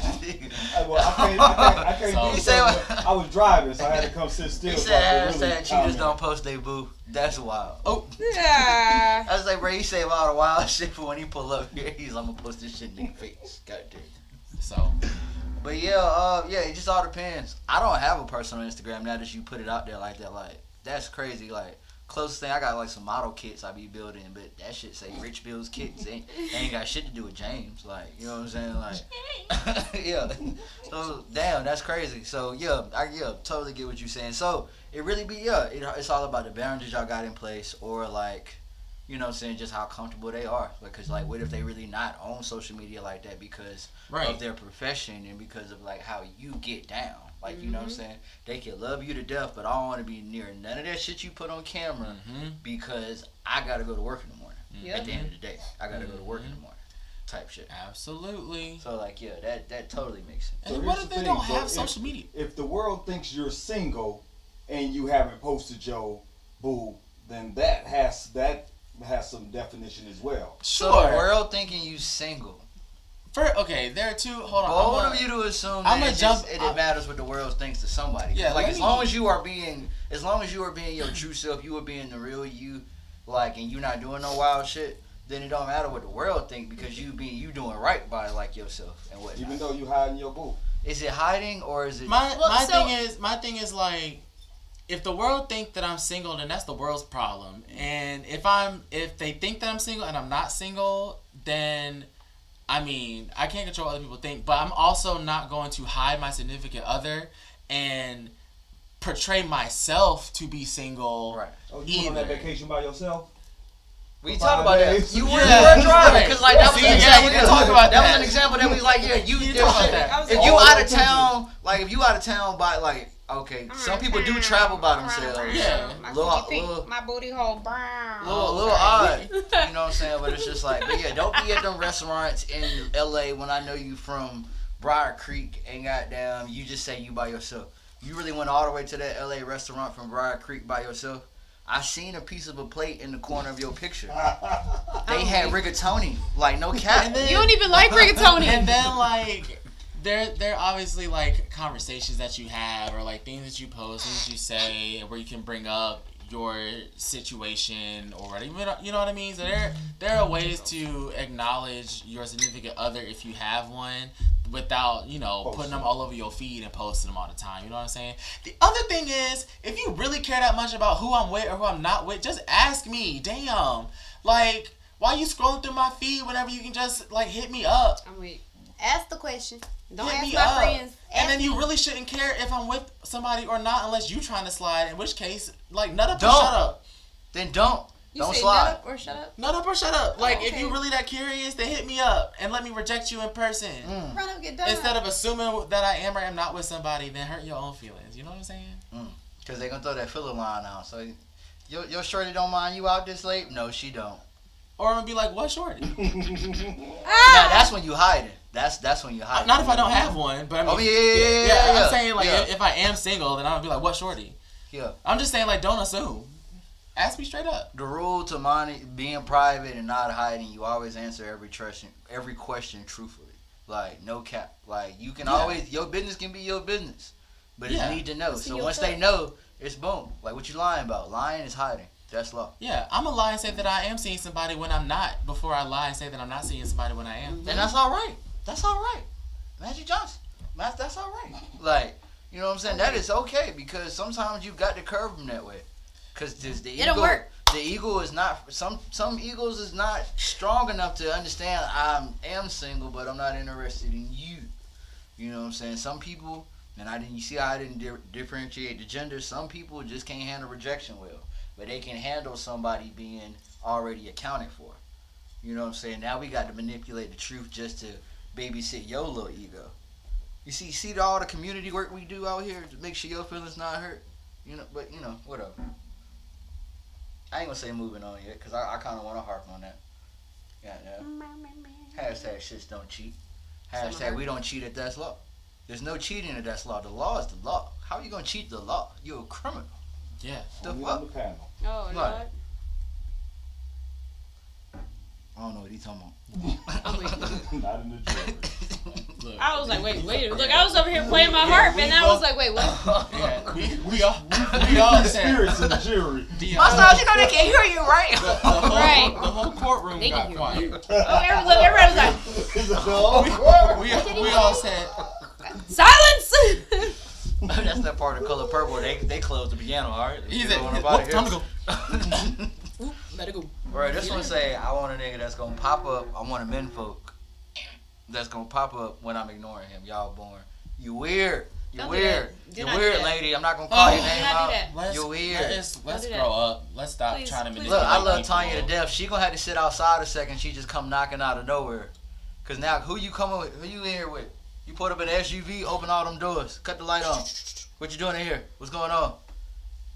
Well, I can't So- do He said something. I was driving, so I had to come sit still. He so I said could really hashtag cheaters comment. don't post they boo. That's wild. oh Yeah. I was like, bro, he say all the wild shit, but when he pull up here, I'm gonna post this shit in their face. God damn. so But yeah, it just all depends. I don't have a personal Instagram now that you put it out there like that. Like that's crazy. Like closest thing I got like some model kits I be building, but that shit say Rich Bills kits. Ain't got shit to do with James. Like you know what I'm saying? Like yeah. So damn, that's crazy. So yeah, I totally get what you're saying. So it really be it's all about the boundaries y'all got in place, or like. You know what I'm saying? Just how comfortable they are. Because, like, what if they really not on social media like that because of their profession and because of, like, how you get down? Like, you know what I'm saying? They can love you to death, but I don't want to be near none of that shit you put on camera because I got to go to work in the morning. At the end of the day. I got to go to work in the morning. Type shit. absolutely. So, like, yeah, that totally makes sense. And So what here's if the they thing, don't so have if- social media? If the world thinks you're single and you haven't posted your boo, then that has some definition as well. So, the world thinking you single. There are two. Hold on. Bold I'm of you to assume I'ma that jump- it matters what the world thinks to somebody. Yeah, like let as me- long as you are being your true self, you are being the real you, like, and you not doing no wild shit, then it don't matter what the world think because you doing right by like yourself and whatnot. Even though you hiding your boo. Is it hiding or is it? My so- thing is like, if the world think that I'm single, then that's the world's problem. And if they think that I'm single and I'm not single, then I mean I can't control what other people think. But I'm also not going to hide my significant other and portray myself to be single. Right. Oh, you went on that Either. vacation by yourself? We For talked 5 about that. days? You were Yeah. driving Right. because like that was See, an yeah, example. we can talk about That was that. an example that we like. Yeah, you We can did talk about shit. that. If All you the out way of to town, like if you out of town by like okay, some people do travel by themselves. Yeah. My booty hole brown. Little odd, you know what I'm saying? But it's just like, but yeah, don't be at them restaurants in LA when I know you from Briar Creek and goddamn, you just say you by yourself. You really went all the way to that LA restaurant from Briar Creek by yourself? I seen a piece of a plate in the corner of your picture. They had rigatoni, like no cap. And then- You don't even like rigatoni. And then like there are obviously like conversations that you have or like things that you post, things you say where you can bring up your situation or whatever. You know what I mean? So there are ways to acknowledge your significant other if you have one without, putting them all over your feed and posting them all the time. You know what I'm saying? The other thing is, if you really care that much about who I'm with or who I'm not with, just ask me. Damn. Like, why you scrolling through my feed whenever you can just like hit me up? I'm weak. Ask the question. Don't Hit ask me my up. friends. And then Ask you me. really shouldn't care if I'm with somebody or not unless you trying to slide. In which case, like, nut up or Don't. shut up. Then don't. You Don't say slide. nut up or shut up? Nut up or shut up. Like, if okay. you really that curious, then hit me up and let me reject you in person. Run up, get done. Instead of assuming that I am or am not with somebody, then hurt your own feelings. You know what I'm saying? Because they going to throw that filler line out. So, your shorty don't mind you out this late? No, she don't. Or I'm going to be like, what shorty? Now, that's when you hiding. That's when you hiding. Not if I don't have one, but I mean, Oh, yeah. I'm saying, like, Yeah. if I am single, then I'm going to be like, what shorty? Yeah. I'm just saying, like, don't assume. Ask me straight up. The rule to being private and not hiding, you always answer every question truthfully. Like, no cap. Like, you can always, your business can be your business. But it's need to know. It's in So your once truck. they know, it's boom. Like, what you lying about? Lying is hiding. That's law. Yeah, I'm going to lie and say that I am seeing somebody when I'm not before I lie and say that I'm not seeing somebody when I am. And that's all right. That's all right. Magic Johnson. That's all right. Like, you know what I'm saying? That is okay because sometimes you got to curve them that way. Because the ego, It'll work. The ego is not, some egos is not strong enough to understand I am single, but I'm not interested in you. You know what I'm saying? Some people, you see how I didn't differentiate the gender. Some people just can't handle rejection well. But they can handle somebody being already accounted for. You know what I'm saying? Now we got to manipulate the truth just to babysit your little ego. You see all the community work we do out here to make sure your feelings not hurt. You know, but whatever. I ain't gonna say moving on yet because I kind of want to harp on that. Yeah. Hashtag shits don't cheat. Hashtag we don't cheat at That's Law. There's no cheating at That's Law. The law is the law. How are you gonna cheat the law? You're a criminal. Yeah. The Only fuck? on the panel. Oh, Right. Lord. I don't know what he's talking about. Not in the jury. Look, I was like, wait. Look, I was over here playing my harp, and I was like, wait, what? yeah, we all said. Spirits in the jury. My son, you know they can't hear you, right? Right. The whole courtroom They got can hear quiet. Oh, everybody was like, Is it the We all said. silence! That's that part of Color Purple. They closed the piano, all right? He You said, know what I'm "Whoop, about time to here?" go. Oop, let it go. Right, this one say, I want a nigga that's gonna pop up. I want a menfolk that's gonna pop up when I'm ignoring him. Y'all born. You weird. You're Don't do weird. that. Do You're not do weird, that. lady. I'm not gonna call your do name not do out. that. Let's, You're weird. Let's do that. grow up. Let's stop Please, trying to please. Look, manipulate I love people. Tanya to death. She gonna have to sit outside a second. She just come knocking out of nowhere. Cause now who you coming with? Who you in here with? You put up an SUV, open all them doors, cut the light on. What you doing in here? What's going on?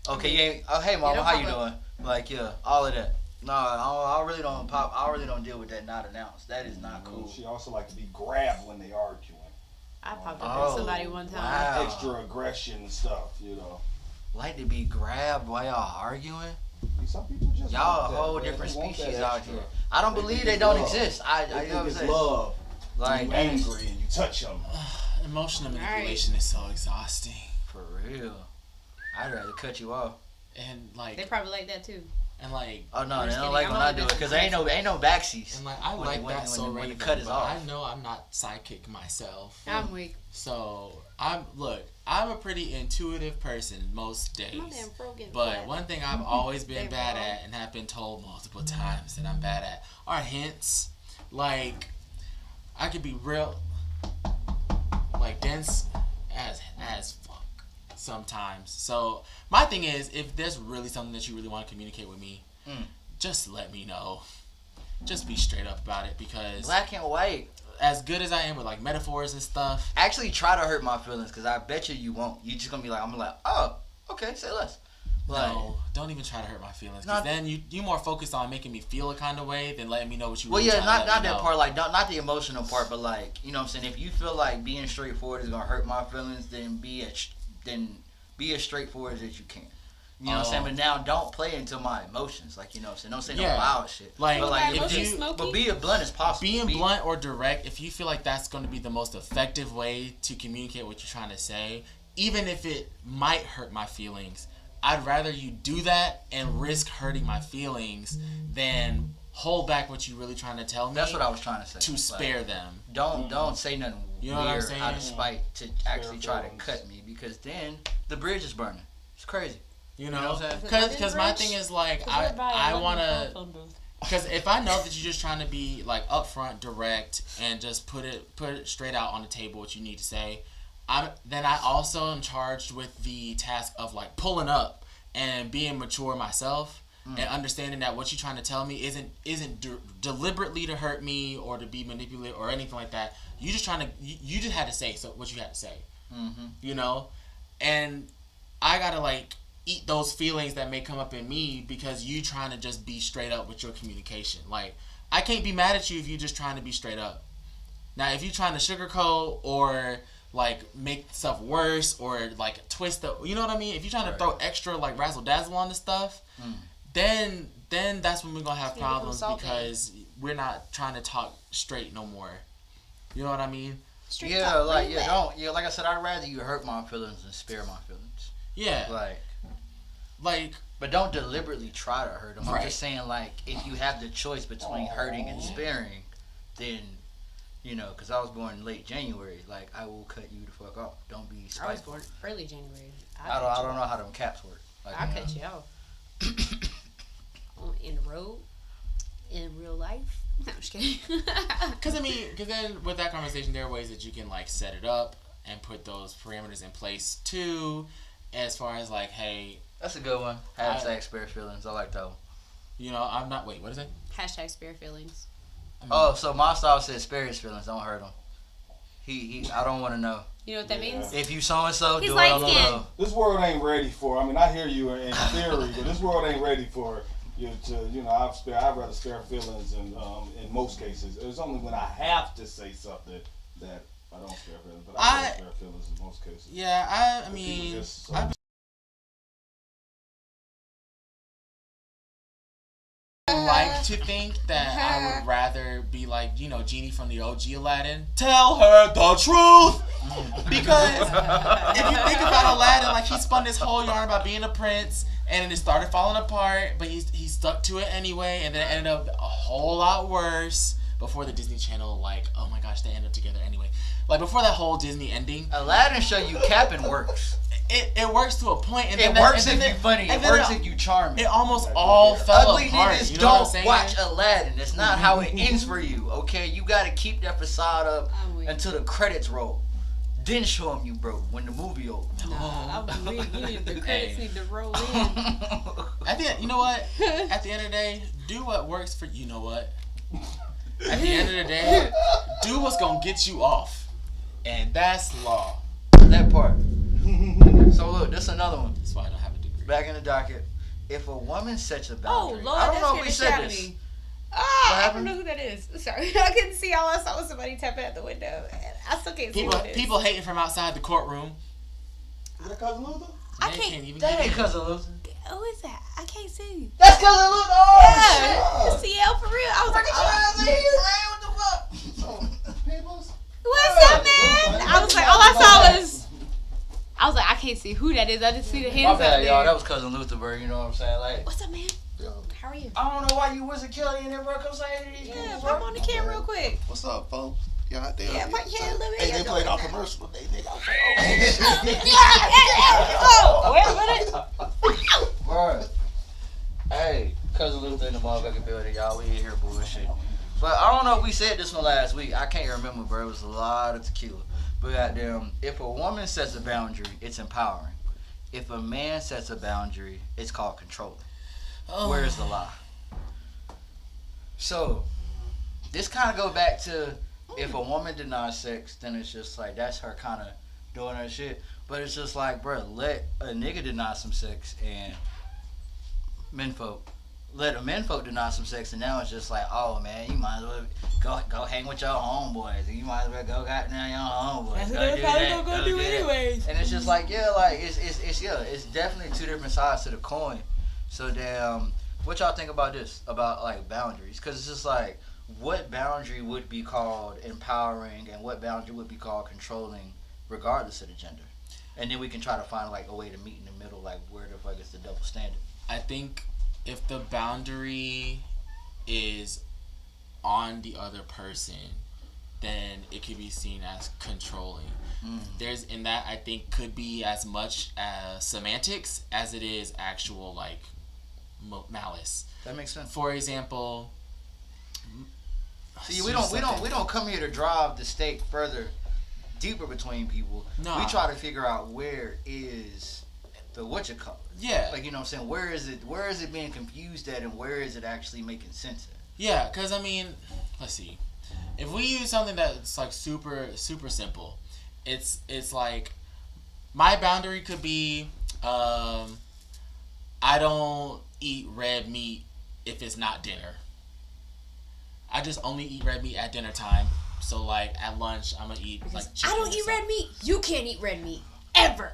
Okay, you ain't. Oh, hey, mama, don't how you pop doing? Like, yeah, all of that. No, I really don't pop. I really don't deal with that. Not announced. That is not cool. She also like to be grabbed when they arguing. I popped up Oh, at somebody one time. wow. Extra aggression and stuff, you know. Like to be grabbed while y'all arguing? Some people just Y'all want a that, whole man. different They want that species out extra. here. I don't believe think they it's don't love. exist. They You know think what I'm it's saying? love. Like, You angry and you touch them. Emotional manipulation is so exhausting. for real. I'd rather cut you off. And like, They probably like that too. and like, Oh no, I'm they just don't kidding. like I'm when I only do it messing because with ain't no backseats. and like, I When like the- that when so the- when the Raven, cut is but off. I know I'm not sidekick myself. I'm weak. So I'm a pretty intuitive person most days. My damn throat getting But flat. one thing I've always been They bad wrong. at and have been told multiple times that I'm bad at are hints. Like, I could be real, like, dense as fuck sometimes. So my thing is, if there's really something that you really want to communicate with me, just let me know. Just be straight up about it, because Black and white. as good as I am with like metaphors and stuff, Actually, try to hurt my feelings because I bet you won't. You just gonna be like, I'm like, oh, okay, say less. Like, no, don't even try to hurt my feelings. Not- Because then you more focused on making me feel a kind of way than letting me know what you well, really yeah, trying to not let me that know. part, like not the emotional part, but like, you know what I'm saying. If you feel like being straightforward is gonna hurt my feelings, then be as straightforward as you can. You know what I'm saying? But now don't play into my emotions, like, you know what I'm saying. Don't say no Yeah. wild shit. Like, but My if emotions you- smoky? but be as blunt as possible. Being Be- blunt or direct, if you feel like that's going to be the most effective way to communicate what you're trying to say, even if it might hurt my feelings, I'd rather you do that and risk hurting my feelings than hold back what you're really trying to tell me That's what I was trying to say. to Like, spare them. Don't say nothing You know what I'm weird saying? out of spite to actually try to feelings. cut me, because then the bridge is burning. It's crazy. You know know? what I'm saying? Because my thing is, like, I want to... Because if I know that you're just trying to be like upfront, direct, and just put it straight out on the table what you need to say, then I also am charged with the task of like pulling up and being mature myself and understanding that what you're trying to tell me isn't deliberately to hurt me or to be manipulated or anything like that. You just trying to you just had to say what you had to say, you know, and I gotta like eat those feelings that may come up in me because you trying to just be straight up with your communication. Like, I can't be mad at you if you're just trying to be straight up. Now, if you're trying to sugarcoat or like make stuff worse or like twist the, you know what I mean? If you're trying to throw extra like razzle dazzle on the stuff, then that's when we're gonna have problems because we're not trying to talk straight no more. You know what I mean? Straight like I said, I'd rather you hurt my feelings than spare my feelings. Yeah. Like, but don't deliberately try to hurt them. I'm just saying, like, if you have the choice between hurting and sparing, then, you know, because I was born in late January, like, I will cut you the fuck off. Don't be spiteful. I was born early January. I don't know how them caps work. Like, I'll cut you off. In the road, in real life. No, I'm just kidding. Because then with that conversation, there are ways that you can, like, set it up and put those parameters in place, too, as far as, like, hey... That's a good one. Hashtag spare feelings. I like that one. You know, I'm not... Wait, what is it? Hashtag spare feelings. So my style says spare his feelings. Don't hurt him. He I don't want to know. You know what that means? If you so-and-so, He's do it on the light-skinned. low. This world ain't ready for. I mean, I hear you in theory, but this world ain't ready for you to. You know, I'd rather spare feelings, and in most cases, it's only when I have to say something that I don't spare feelings. But I spare feelings in most cases. Yeah, I mean, like to think that I would rather be like, you know, Genie from the OG Aladdin. Tell her the truth! Because if you think about Aladdin, like, he spun this whole yarn about being a prince, and it started falling apart, but he stuck to it anyway, and then it ended up a whole lot worse before the Disney Channel, like, oh my gosh, they ended up together anyway. Like, before that whole Disney ending. Aladdin show you capping works. It works to a point, and it works if you're funny. It works if you charming. It almost all fell Ugly apart. niggas You know what I'm don't saying? watch Aladdin. That's not how it ends for you. Okay, you gotta keep that facade up until the credits roll. Then show them you broke when the movie over. The credits need to roll in. You know what? At the end of the day, do what works for you. Know what? At the end of the day, do what's gonna get you off, and that's law. That part. So look, this is another one. That's why I don't have a degree. Back in the docket. If a woman sets a boundary, Lord, I don't know if we said this. I don't know who that is. Sorry, I couldn't see. All I saw was somebody tapping at the window, and I still can't see who it is. People hating from outside the courtroom. Is that Cousin Luther? I can't even. That ain't Cousin Luther. Who is that? I can't see. That's Cousin Luther. Oh, yeah, CL for real. I was like, what the fuck? What's up, man? I was like, all I saw was. I was like, I can't see who that is. I just see the hands My bad, out y'all. there. That was Cousin Luther, bro. You know what I'm saying? Like, what's up, man? How are you? I don't know why you wasn't killing in there, bro. Come say hey to these Yeah, dudes, pop bro. on the camera real quick. What's up, folks? Y'all out there? Yeah, put your hand a little bit. Hey, they played our commercial today, nigga. I was like, Oh, wait a minute. Bro. Hey, Cousin Luther in the motherfucking building, y'all. We ain't here bullshit. But I don't know if we said this one last week. I can't remember, bro. It was a lot of tequila. But goddamn, if a woman sets a boundary, it's empowering. If a man sets a boundary, it's called controlling. Oh. Where's the lie? So, this kind of go back to if a woman denies sex, then it's just like that's her kind of doing her shit. But it's just like, bro, let a nigga deny some sex and let a menfolk deny some sex, and now it's just like, oh man, you might as well go hang with your homeboys, and you might as well go goddamn your homeboys. That's what they're probably gonna do anyways. And it's just like, yeah, like it's definitely two different sides to the coin. So damn, what y'all think about this? About like boundaries? Because it's just like, what boundary would be called empowering, and what boundary would be called controlling, regardless of the gender? And then we can try to find like a way to meet in the middle, like where the fuck is the double standard? I think if the boundary is on the other person, then it could be seen as controlling. There's in that, I think, could be as much as semantics as it is actual like malice. That makes sense. For example, See, we don't come here to drive the stake further, deeper between people. No. We try to figure out where is the whatchamacallit. Yeah. Like, you know what I'm saying? Where is it being confused at, and where is it actually making sense at? Yeah, because I mean, let's see. If we use something that's like super super simple, it's like my boundary could be I don't eat red meat if it's not dinner. I just only eat red meat at dinner time. So like at lunch, I'm gonna eat like chicken. I don't eat red meat. You can't eat red meat ever.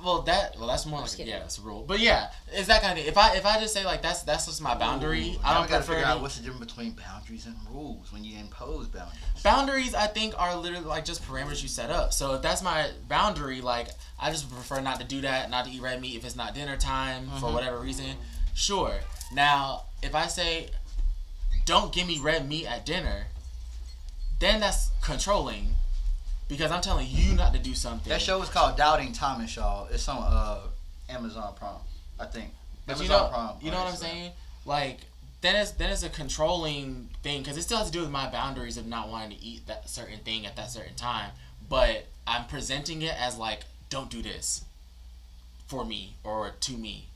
Well, that's more like that's a rule. But yeah, it's that kind of thing. If I just say like that's just my boundary. I don't gotta prefer figure out what's the difference between boundaries and rules when you impose boundaries. Boundaries, I think, are literally like just parameters you set up. So if that's my boundary, like I just prefer not to do that, not to eat red meat if it's not dinner time for whatever reason. Sure. Now, if I say don't give me red meat at dinner, then that's controlling. Because I'm telling you not to do something. That show is called Doubting Thomas, y'all. It's on Amazon Prime, I think. But Amazon Prime. you know what I'm saying? Like, then it's a controlling thing. Because it still has to do with my boundaries of not wanting to eat that certain thing at that certain time. But I'm presenting it as like, don't do this for me or to me.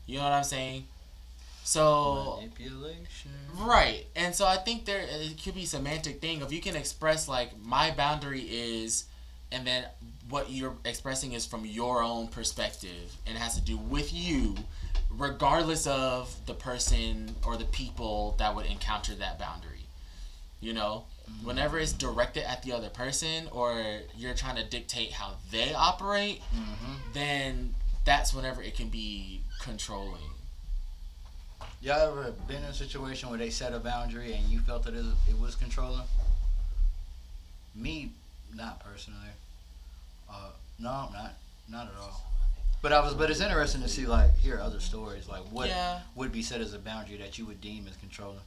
You know what I'm saying? So manipulation. Right. And so I think it could be a semantic thing. If you can express like my boundary is, and then what you're expressing is from your own perspective and it has to do with you, regardless of the person or the people that would encounter that boundary. You know? Whenever it's directed at the other person or you're trying to dictate how they operate, then that's whenever it can be controlling. Y'all ever been in a situation where they set a boundary and you felt that it was controlling? Me, not personally. No, not at all. But it's interesting to see hear other stories what would be set as a boundary that you would deem as controlling.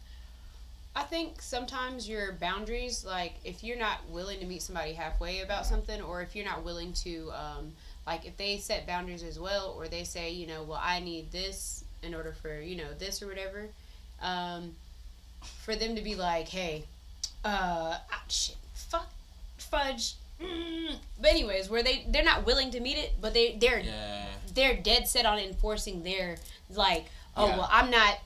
I think sometimes your boundaries, if you're not willing to meet somebody halfway about something, or if you're not willing to, if they set boundaries as well, or they say, well, I need this in order for, this or whatever, for them to be like, hey, shit, fuck, fudge. But anyways, where they're not willing to meet it, but they're dead set on enforcing their, well, I'm not,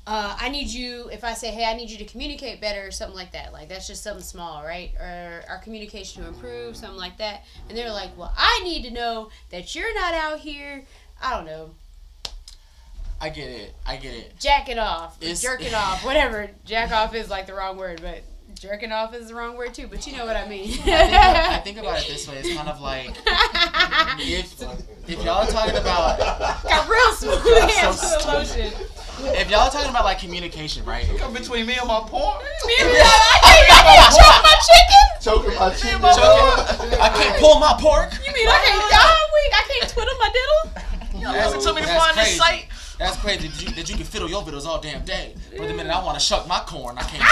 I need you, if I say, hey, I need you to communicate better or something like that. That's just something small, right? Or our communication to improve, something like that. And they're like, well, I need to know that you're not out here, I don't know. I get it. Jacking off, jerking off, whatever. Jack off is the wrong word, but jerking off is the wrong word too, but you know what I mean. I think about it this way. It's kind of like if y'all are talking about got real smooth hands to the lotion. If y'all are talking about communication, right? Come between me and my porn. I can't Choking my chicken. I can't pull my pork. You mean I can't twiddle my diddle? You listen to me to find this site. That's crazy that you can fiddle your vittles all damn day. But the minute I want to shuck my corn, I can't do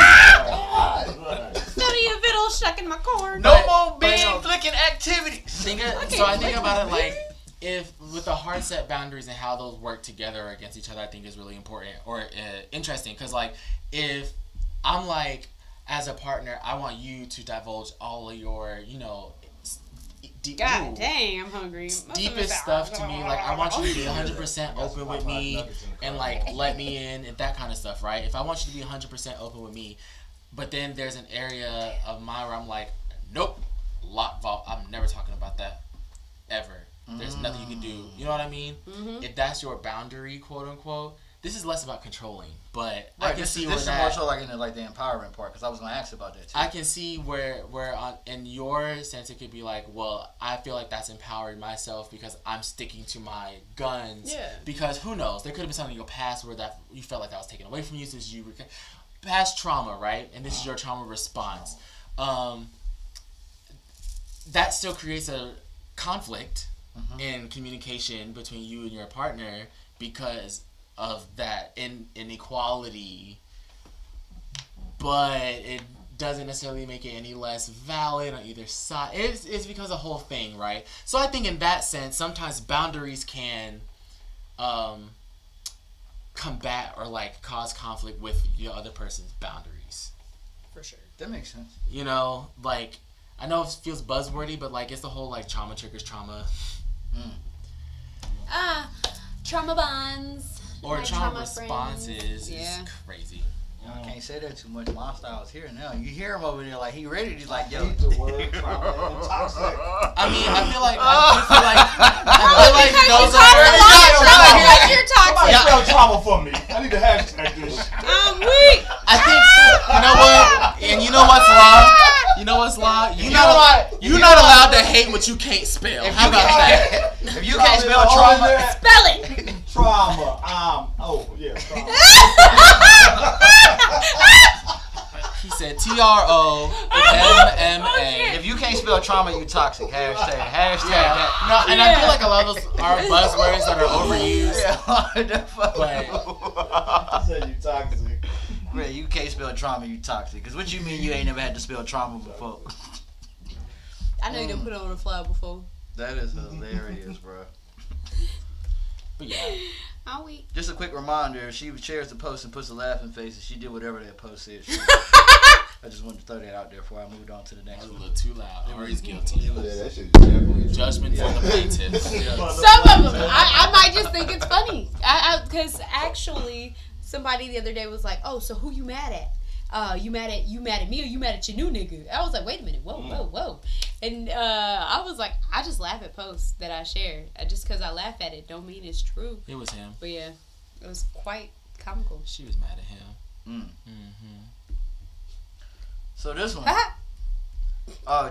it. Study a viddle, shucking my corn. No more bean flicking activities. So I think about it if with the hard set boundaries and how those work together against each other, I think is really important or interesting. Because if I'm as a partner, I want you to divulge all of your, God dang, I'm hungry. Deepest stuff to me. I want you to be 100% open with me and let me in and that kind of stuff, right? If I want you to be 100% open with me, but then there's an area of mine where I'm nope, lock vault. I'm never talking about that ever. There's nothing you can do. You know what I mean? Mm-hmm. If that's your boundary, quote unquote. This is less about controlling, but I can see where this is more so in the empowerment part, because I was gonna ask about that too. I can see where in your sense it could be well, I feel like that's empowering myself because I'm sticking to my guns. Yeah. Because who knows? There could have been something in your past where that you felt like that was taken away from you, since you past trauma, right? And this is your trauma response. That still creates a conflict in communication between you and your partner because of that inequality, but it doesn't necessarily make it any less valid on either side. It's because of the whole thing, right? So I think in that sense, sometimes boundaries can combat or cause conflict with the other person's boundaries. For sure. That makes sense. You know, like, I know it feels buzzwordy, but like it's the whole like trauma triggers trauma. Trauma bonds. Or My trauma friends. responses Yeah. is crazy. I can't say that too much. My style's here now. You hear him over there like he ready. He's like, yo. hate the word trauma and toxic. I mean, I feel like those are. You're toxic. Somebody spell trauma for me. I need to hashtag this. I'm weak. I think you know what, and you know what's law. You know what's law. You're not allowed to hate what you can't spell. How about that? If you can't spell trauma, Spell it. Trauma. Trauma. He said TROMMA. if you can't spell trauma, you toxic. Hashtag Yeah. that. No, and I feel like a lot of those are buzzwords that are overused. Yeah, I said you toxic. Man, you can't spell trauma, you toxic. Cause what you mean you ain't never had to spell trauma before? I know you done put it on the fly before. That is hilarious, bro. But yeah. I'm weak. Just a quick reminder: if she shares the post and puts a laughing face, and she did whatever that post said. I just wanted to throw that out there before I moved on to the next That was a one. little too loud. Ari's guilty. It was, Yeah, that shit definitely. Judgment for the plaintiff. Some of them. I might just think it's funny. Because actually, somebody the other day was like, "Oh, so who you mad at? You mad at me or you mad at your new nigga?" I was like, "Wait a minute, whoa!" And I was like, I just laugh at posts that I share. Just because I laugh at it, don't mean it's true. It was him. But yeah, it was quite comical. She was mad at him. Mm. So this one.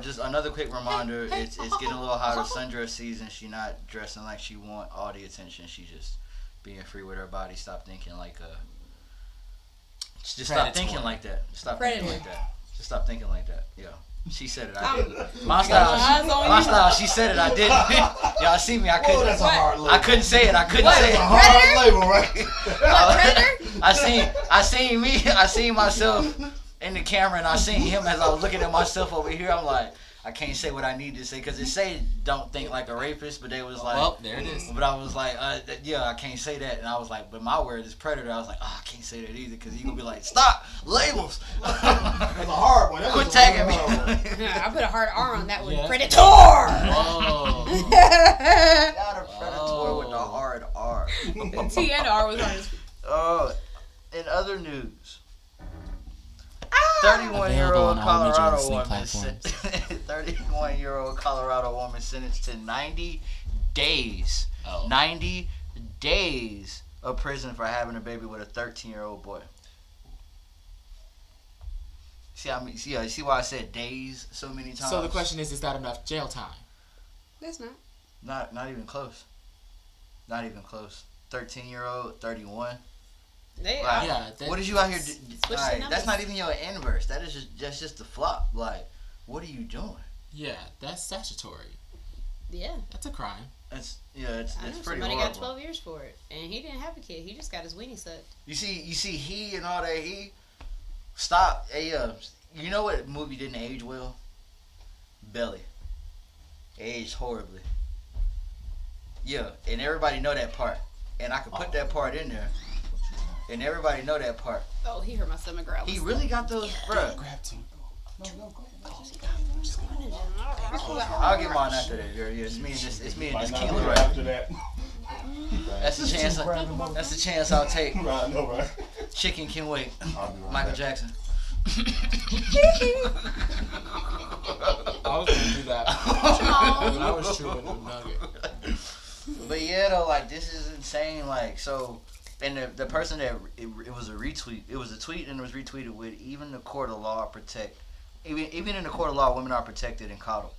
Just another quick reminder. It's getting a little hotter. Sundress season. She not dressing like she want all the attention. She just being free with her body. Stop thinking like Just stop thinking like that. Stop thinking like that. Just stop thinking like that. Yeah. She said it. I didn't. My style. She said it. I didn't. Y'all see me? I couldn't. That's a hard label. I couldn't say it. I couldn't say it. Hard label, right? I seen myself in the camera, and I seen him as I was looking at myself over here. I'm like, I can't say what I need to say because it say don't think like a rapist, but they was like, well, there it is. But I was like, yeah, I can't say that, and I was like, but my word is predator. I was like, I can't say that either because you gonna be like, stop labels. That's a hard one. Quit tagging me. I put a hard R on that one. Yeah. Predator. Whoa. Not a predator with the hard R. T and R was hard. In other news. 31-year-old Available on all major Colorado listening woman. platforms. 31-year-old Colorado woman sentenced to 90 days. Oh. 90 days of prison for having a baby with a 13-year-old boy. See why I said days so many times? So the question is that enough jail time? That's not. Not even close. Not even close. 13-year-old, 31. They Like, Yeah, what did you out here do? the Like, numbers. that's not even your inverse. That's just the flop. Like, what are you doing? Yeah, that's statutory. Yeah. That's a crime. It's I know pretty somebody horrible. got 12 years for it, and he didn't have a kid. He just got his weenie sucked. You see, he and all that. He stop. Hey, you know what movie didn't age well? Belly. Aged horribly. Yeah, and everybody know that part, and I could put that part in there, and everybody know that part. Oh, he hurt my stomach growl. He really got those, bruh. Grab two. No. I'll get mine after that, girl. Yeah, it's me and this Might not Keela be right. after that. That's the chance. That's the chance I'll take. Right, I know, right? Chicken can wait. I'll be right Michael back. Jackson. I was gonna do that. But I was chewing a nugget. But yeah, though, like this is insane. Like so, and the person that it was a retweet. It was a tweet and it was retweeted with even the court of law protect. Even in the court of law, women are protected and coddled.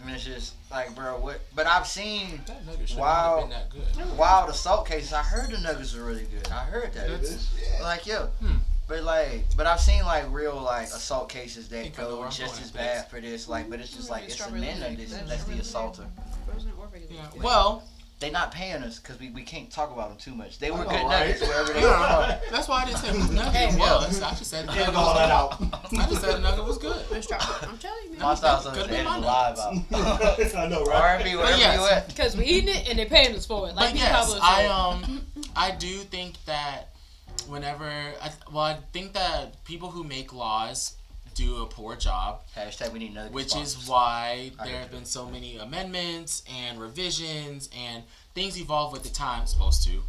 I mean, it's just like, bro, what? But I've seen That nugget should Wow. have been that good. wild assault cases. I heard the nuggets are really good. I heard that. Like, yeah. But I've seen like real like assault cases that Think I know go where I'm just going as with bad for this. Like, but it's just like it's the men that's the assaulter. Yeah. Well, They not paying us because we can't talk about them too much. They were know, good right? nuggets wherever they are. that's why I didn't say whose nugget it was. I just said the Get nugget all that was out. good. I just said the nugget was good. I'm telling you, My man. style's on Could've the been my live out. I know, right? R&B, wherever yes. you at. Because we eating it and they paying us for it. Like But P. yes, Pablo said. I do think that whenever I think that people who make laws do a poor job. Hashtag we need another. Which sponsors. is why I there got have you. been so many amendments and revisions and things evolve with the time, supposed to.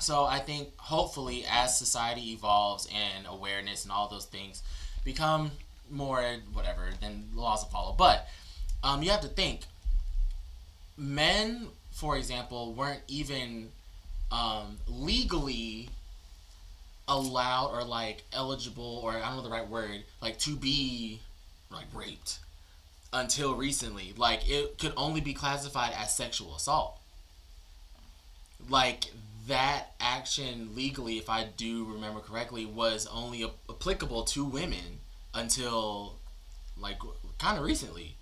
So I think hopefully as society evolves and awareness and all those things become more whatever, then laws will follow. But you have to think, men, for example, weren't even legally allowed or like eligible, or I don't know the right word, like to be like raped until recently. Like it could only be classified as sexual assault. Like that action legally, if I do remember correctly, was only applicable to women until like kind of recently.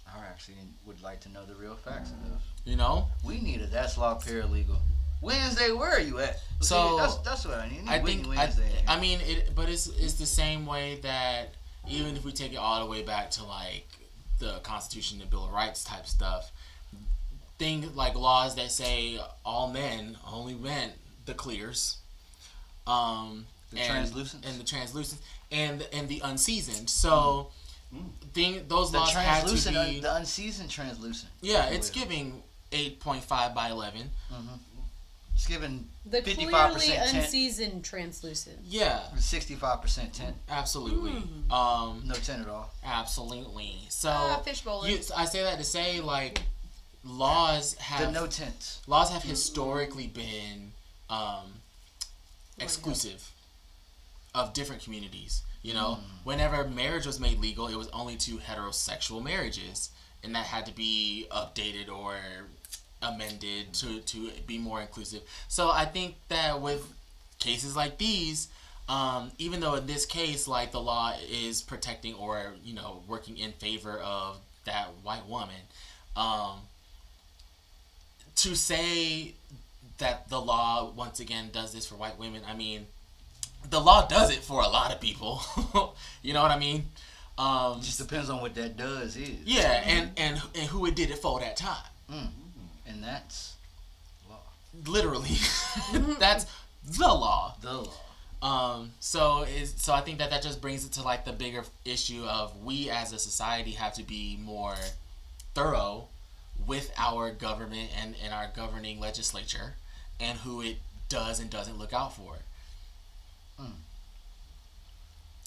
I actually would like to know the real facts of this. You know, We need a That's Law paralegal. Wednesday, where are you at? So, that's what I need. I think Wednesday. I mean it, but it's the same way that even if we take it all the way back to like the Constitution and Bill of Rights type stuff, things like laws that say all men only meant the clears, The translucents? and the translucent and the unseasoned. So those the laws had to translucent, be the unseasoned translucent. yeah. if you It's will. giving 8.5 by 11. It's giving The 55% clearly tint, unseasoned translucent. Yeah, 65% tint. absolutely. No tint at all. Absolutely. So Fishbowl. I say that to say like laws The have no tints. laws have historically been exclusive of different communities. You know, whenever marriage was made legal, it was only to heterosexual marriages, and that had to be updated or amended to be more inclusive. So I think that with cases like these, even though in this case, like the law is protecting or working in favor of that white woman, to say that the law once again does this for white women, I mean, the law does it for a lot of people. You know what I mean? Just depends on what that does is. Yeah, and who it did it for that time. And that's law. Literally, that's the law. The law. So I think that just brings it to like the bigger issue of we as a society have to be more thorough with our government and our governing legislature and who it does and doesn't look out for.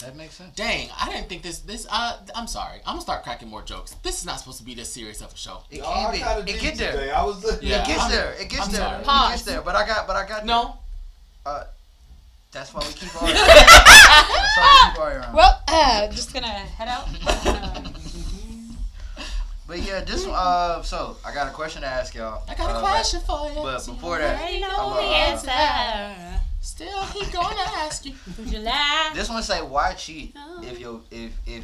That makes sense. Dang, I didn't think this. I'm sorry. I'm gonna start cracking more jokes. This is not supposed to be this serious of a show. It Y'all can kinda be. It deep get there. today. I was looking. Yeah. It gets I'm- there. It gets I'm there. sorry. It Pause. gets there. But I got No. That's why we keep all. That's why we keep all around. Well, just gonna head out. But yeah, this so I got a question to ask y'all. I got a question for you. But before that, I know I'm, the answer. Still, he gonna ask you. Would you lie? this one say why cheat No. if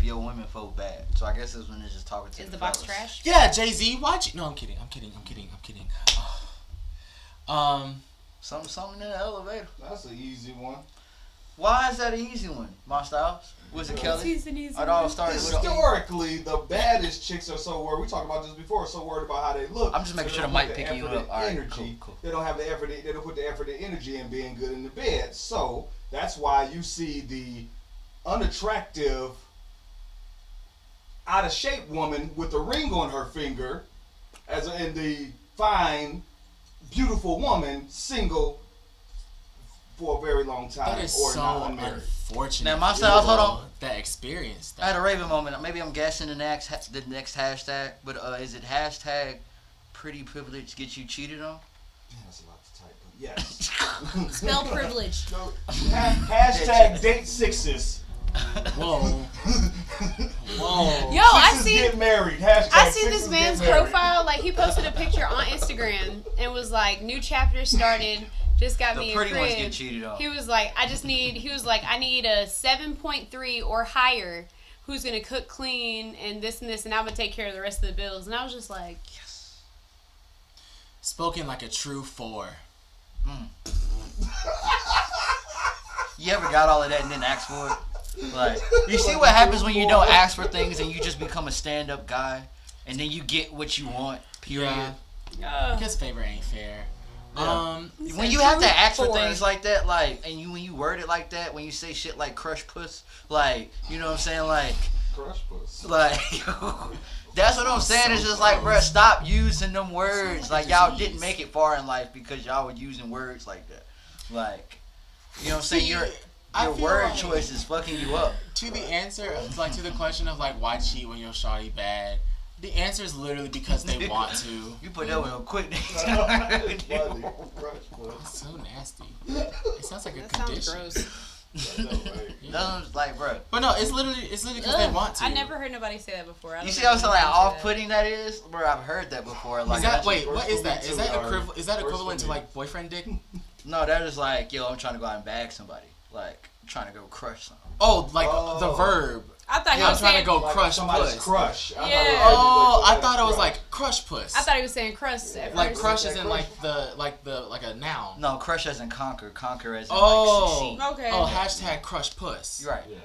your women folk bad. So I guess this one is just talking to Is the box fellas. trash? Yeah, Jay-Z, watch it. No, I'm kidding. Something in the elevator. That's an easy one. Why is that an easy one, my styles? Was it Kelly? It all started with a, Historically, the baddest chicks are so worried. We talked about this before. So worried about how they look. I'm just making They sure don't the mic put picking you effort up. and All right, energy. cool. They don't have the effort. They don't put the effort and energy in being good in the bed. So that's why you see the unattractive, out of shape woman with a ring on her finger, and the fine, beautiful woman single for a very long time That is or so not unmarried. unfortunate. Now, my for styles, hold people on. That experience. I had a Raven moment. Maybe I'm guessing the next hashtag, but is it hashtag pretty privilege get you cheated on? That's a lot to type, but yes. Spell privilege. No, hashtag date sixes. Whoa. Whoa. Yo, I Sixes see. get married. Hashtag I see sixes this get man's married. profile. Like he posted a picture on Instagram and was like, "New chapter started. Just got The me a pretty ones crib." get cheated on. He was like, I need a 7.3 or higher who's gonna cook clean and this, and I'm gonna take care of the rest of the bills. And I was just like, Spoken like a true 4. You ever got all of that and then asked for it? Like, you see what happens when you don't ask for things and you just become a stand-up guy, and then you get what you want. Period. Yeah. Because favor ain't fair. When you have to ask for 4. things like that, like, and when you word it like that, when you say shit like crush puss, like, you know what I'm saying, like, Crush puss. like, that's what I'm saying. It's just like, bruh, stop using them words. Like, y'all didn't make it far in life because y'all were using words like that. Like, you know what I'm saying? Your feel word like- choice is fucking you up. To the answer, like to the question of like why cheat when you're shawty bad, the answer is literally because they want to. You put that one on quick. It's funny. Crush puss. It's so nasty. It sounds like a That sounds condition. gross. I know, right? That's like, bruh. But no, it's literally because they Ugh, want to. I never heard nobody say that before. I You don't see know how so like anybody say that. off-putting that is? Bro, I've heard that before. Like, Is that that's- wait? What is that? First Is that for me, equivalent? Is that first equivalent for to me. like boyfriend dick? No, that is like, yo, I'm trying to go out and bag somebody. Like, I'm trying to go crush something. Oh, like Oh. the verb. I thought he I'm was trying saying. to go Like crush somebody's puss. crush. Yeah. Oh, I thought it was like crush puss. I thought he was saying crust at like first. crush is in like a noun. No, crush as in conquer. Conquer as in Oh. like Okay. Oh, hashtag crush puss. succeed. Right. Yeah.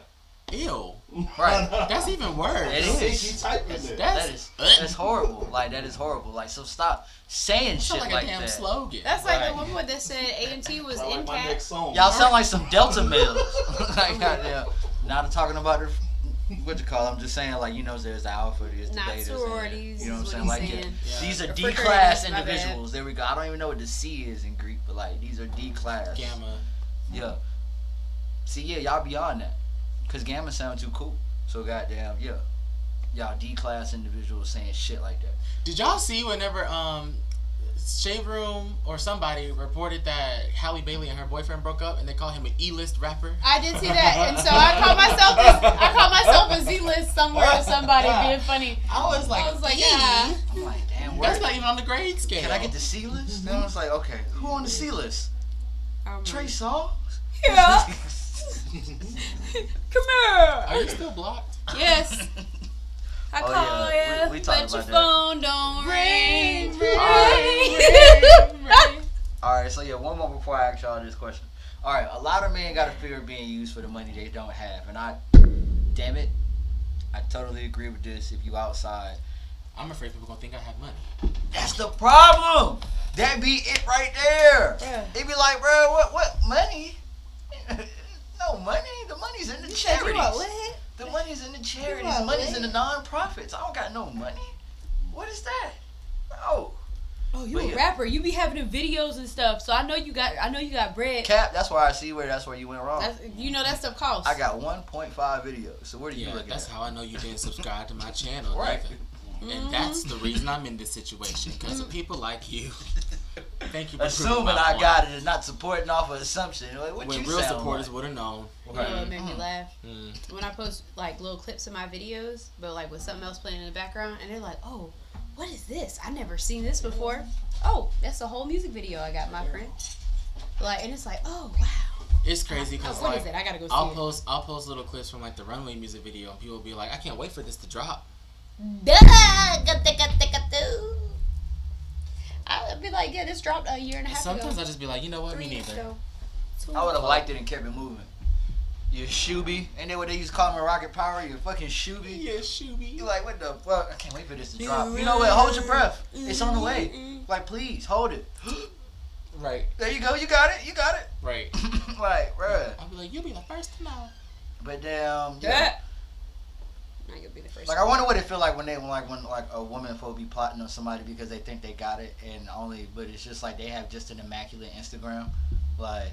Ew. Right. That's even worse. It See, is. he typing it. That's horrible. Like, that is horrible. Like, so stop saying Sounds shit like like a damn that. slogan. That's like Right. the woman that said A&T was Sound in like my cat. next song. Y'all sound like some Delta males. Like, goddamn. Not talking about the, what you call it, I'm just saying, like, you know, there's the alpha, there's the Not beta. sororities You know what I'm is saying? what Like, he's yeah, saying. Yeah. these are Or D-class fraternities, my bad. individuals. There we go. I don't even know what the C is in Greek, but, like, these are D-class. Gamma. Yeah. See, yeah, y'all beyond that. Because Gamma sound too cool. So, goddamn, yeah. Y'all D-class individuals saying shit like that. Did y'all see whenever Shade Room or somebody reported that Halle Bailey and her boyfriend broke up and they call him an E-list rapper? I did see that, and so I called myself a Z-list somewhere or somebody being funny. I was like, yeah. I'm like, damn, That's word. not even on the grade scale. Can I get the C list? Then I was like, okay, who on the C list? Trey Songz? Yeah. Come Are here. you still blocked? Yes. I Oh, call yeah. ya, We talked but your about that. phone don't ring. Alright, so yeah, one more before I ask y'all this question. Alright, a lot of men got a fear of being used for the money they don't have. And damn it, I totally agree with this. If you outside, I'm afraid people gonna think I have money. that's the problem. That be it right there. Yeah. It be like, bro, what money? No money. The money's in the charities. What? The money's in the charities. what, The money's in what? the non-profits. I don't got no money. What is that? No. Oh, you But a yeah. rapper? You be having the videos and stuff. So I know you got bread. Cap, that's where I see that's where you went wrong. You know that stuff costs. I got 1.5 videos. So what are you Yeah, looking that's at? how I know you didn't subscribe to my channel. Right. Either. And that's the reason I'm in this situation, because of people like you. Thank you for proving Assuming my I point. got it and not supporting off of assumption. Like, what When you real sound supporters like? would have known. You know what made me laugh? Mm. When I post like little clips of my videos, but like with something else playing in the background, and they're like, "Oh, what is this? I never seen this before." Oh, that's a whole music video I got, my friend. Like, and it's like, "Oh wow." It's crazy because What like is it? I gotta go see I'll it. post little clips from like the Runway music video, and people will be like, "I can't wait for this to drop." I'll be like, "Yeah, this dropped a year and a half Sometimes ago." I just be like, you know what, me 3 years neither. ago. I would have liked it and kept it moving. You shooby. Ain't that what they used to call me Rocket Power? You fucking shooby. Yeah, Shooby. You like, what the fuck? I can't wait for this to drop. You know what? Hold your breath. It's on the way. Like, please, hold it. Right, There you go. You got it. You got it. right. Like, bruh. I'll be like, you'll be the first to know. But damn, yeah. Yeah. I could be the first. Like, I wonder what it feel like when a woman folk be plotting on somebody because they think they got it but it's just like they have just an immaculate Instagram. Like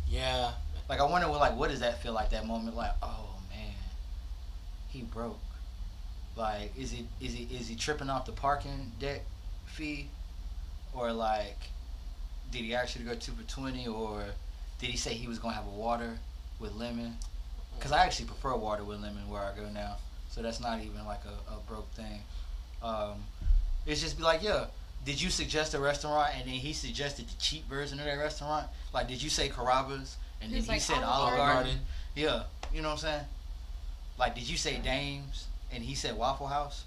Yeah. I wonder what does that feel like, that moment? Like, oh man, he broke. Like, is he tripping off the parking deck fee, or like, did he actually go 2 for 20, or did he say he was gonna have a water with lemon? Because I actually prefer water with lemon where I go now, so that's not even like a broke thing. It's just be like, yeah, did you suggest a restaurant and then he suggested the cheap version of that restaurant? Like, did you say Carrabba's and then He's he like said Olive Olive Garden. Garden? Yeah, you know what I'm saying? Like, did you say Dames and he said Waffle House?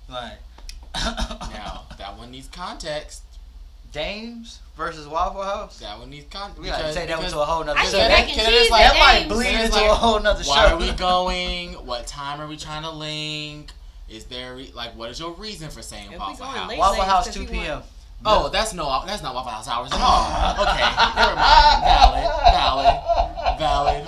Like, Now that one needs context. Dames versus Waffle House? That one needs context. We gotta take that one to a whole nother I show. get mac and Can I cheese just, like, at That might Dames. bleed Then it's into a like, whole nother show. Why are we going? What time are we trying to link? Is there what is your reason for saying If we Waffle going House? late- Waffle Lanes, House 'cause 2 he p.m. want- Oh, that's not Waffle House hours at all. Okay, never mind. Valid.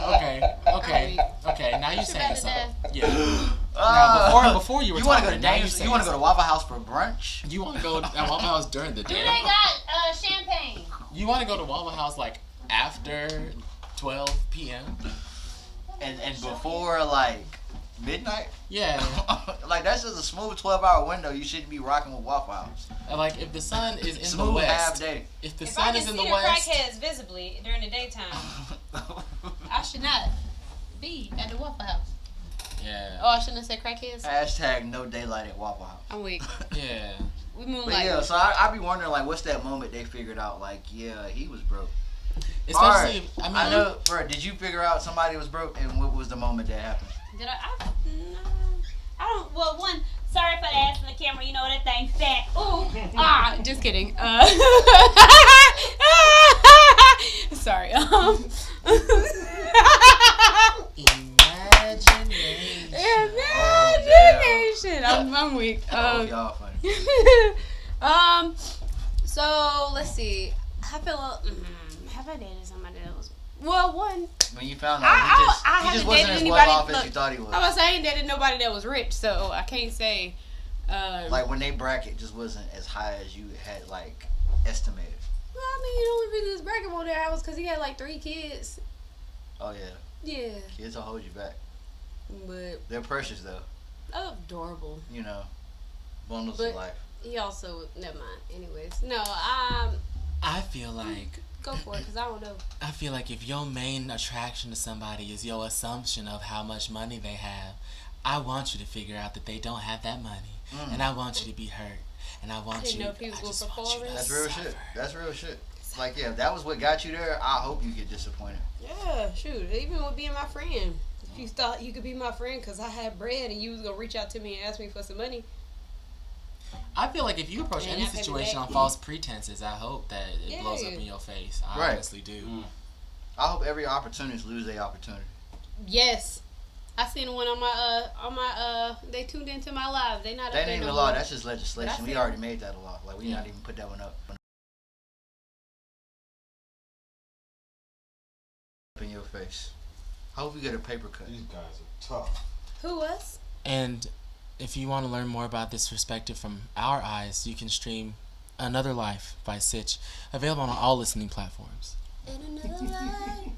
Okay. Now you're saying something. Yeah. Now before you were want to go talking, to now you're Dave's? saying You want to go to something. Waffle House for brunch? You want to go to Waffle House during the Do day? they got champagne? You want to go to Waffle House like after 12 p.m.? And before like midnight? Yeah. Like that's just a smooth 12-hour window. You shouldn't be rocking with Waffle House. And like if the sun is in Smooth the west, half day. if the If sun I can is in see the the west, crackheads visibly during the daytime, I should not be at the Waffle House. yeah, Oh, I shouldn't have said crackheads. Hashtag no daylight at Waffle House. I'm weak. yeah. We But moonlight. yeah, so I be wondering like, what's that moment they figured out? Like, yeah, he was broke. Especially, Alright, I mean, I know, bro. Did you figure out somebody was broke, and what was the moment that happened? Did I don't. Well, one. Sorry for the ass in the camera. You know that thing fat. Ooh. Just kidding. Sorry. imagination. Imagination. I'm weak. Oh, y'all funny. So let's see. I feel. Have I dated somebody else? Well, one. When you found I out, he haven't just wasn't dated as anybody. well off as Look, you thought he was. I was saying dated nobody that was rich, so I can't say. Like when they bracket just wasn't as high as you had like estimated. Well, I mean, the only reason this bracket on there was because he had like 3 kids. Oh yeah, Yeah, kids will hold you back. but They're precious though. adorable. You know, bundles But- of life. He also never mind. Anyways, no, I feel like go for it because I don't know. I feel like if your main attraction to somebody is your assumption of how much money they have, I want you to figure out that they don't have that money, and I want you to be hurt, and I want didn't you. know if he was I gonna just want perform you to it. That's real suffer. shit. That's real shit. Like yeah, if that was what got you there, I hope you get disappointed. Yeah, shoot. Even with being my friend, if you thought you could be my friend because I had bread and you was gonna reach out to me and ask me for some money. I feel like if you approach And any not pay me situation back. on false pretenses, I hope that it blows up Yeah. in your face. I Right. honestly do. I hope every opportunist lose their opportunity. Yes. I seen one on my they tuned into my live. They not That up ain't there even no a law. more. That's just legislation. But I We feel- already made that a law. Like we not even put that one up in your face. I hope you get a paper cut. These guys are tough. Who was? And if you want to learn more about this perspective from our eyes, you can stream Another Life by Sitch, available on all listening platforms. In another life.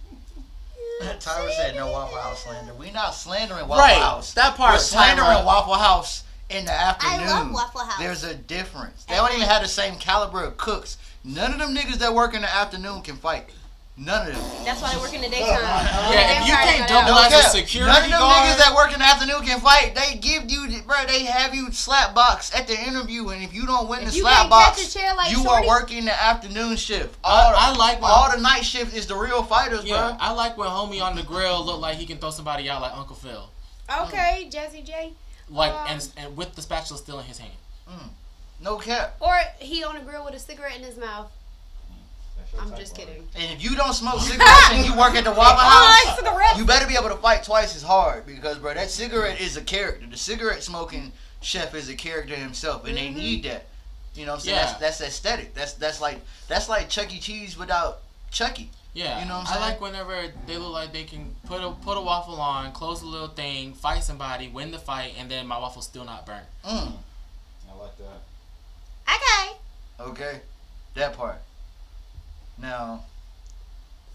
Tyra said no Waffle House slander. We not slandering Waffle Right, House. that part, We're slandering Tyra. Waffle House in the afternoon. I love Waffle House. There's a difference. They don't even have the same caliber of cooks. None of them niggas that work in the afternoon can fight. None of them. That's why they work in the daytime. Yeah, if you can't double No as cap. a security None of them guard, niggas that work in the afternoon can fight. They give you, bro. They have you slap box at the interview, and if you don't win the If you slap can't box, catch a chair like you Shorty- are working the afternoon shift. I like when all the night shift is the real fighters, yeah, bro. I like when homie on the grill look like he can throw somebody out like Uncle Phil, Okay, Jesse J. like and with the spatula still in his hand. No cap. Or he on the grill with a cigarette in his mouth. I'm just kidding. And if you don't smoke cigarettes and you work at the Waffle House, cigarette. you better be able to fight twice as hard because, bro, that cigarette is a character. The cigarette smoking chef is a character himself, and they need that. You know what I'm saying? Yeah. That's aesthetic. That's like Chuck E. Cheese without Chucky. Yeah, You know what I'm I saying? like whenever they look like they can put a waffle on, close a little thing, fight somebody, win the fight, and then my waffle's still not burnt. I like that. Okay. Okay, that part. Now,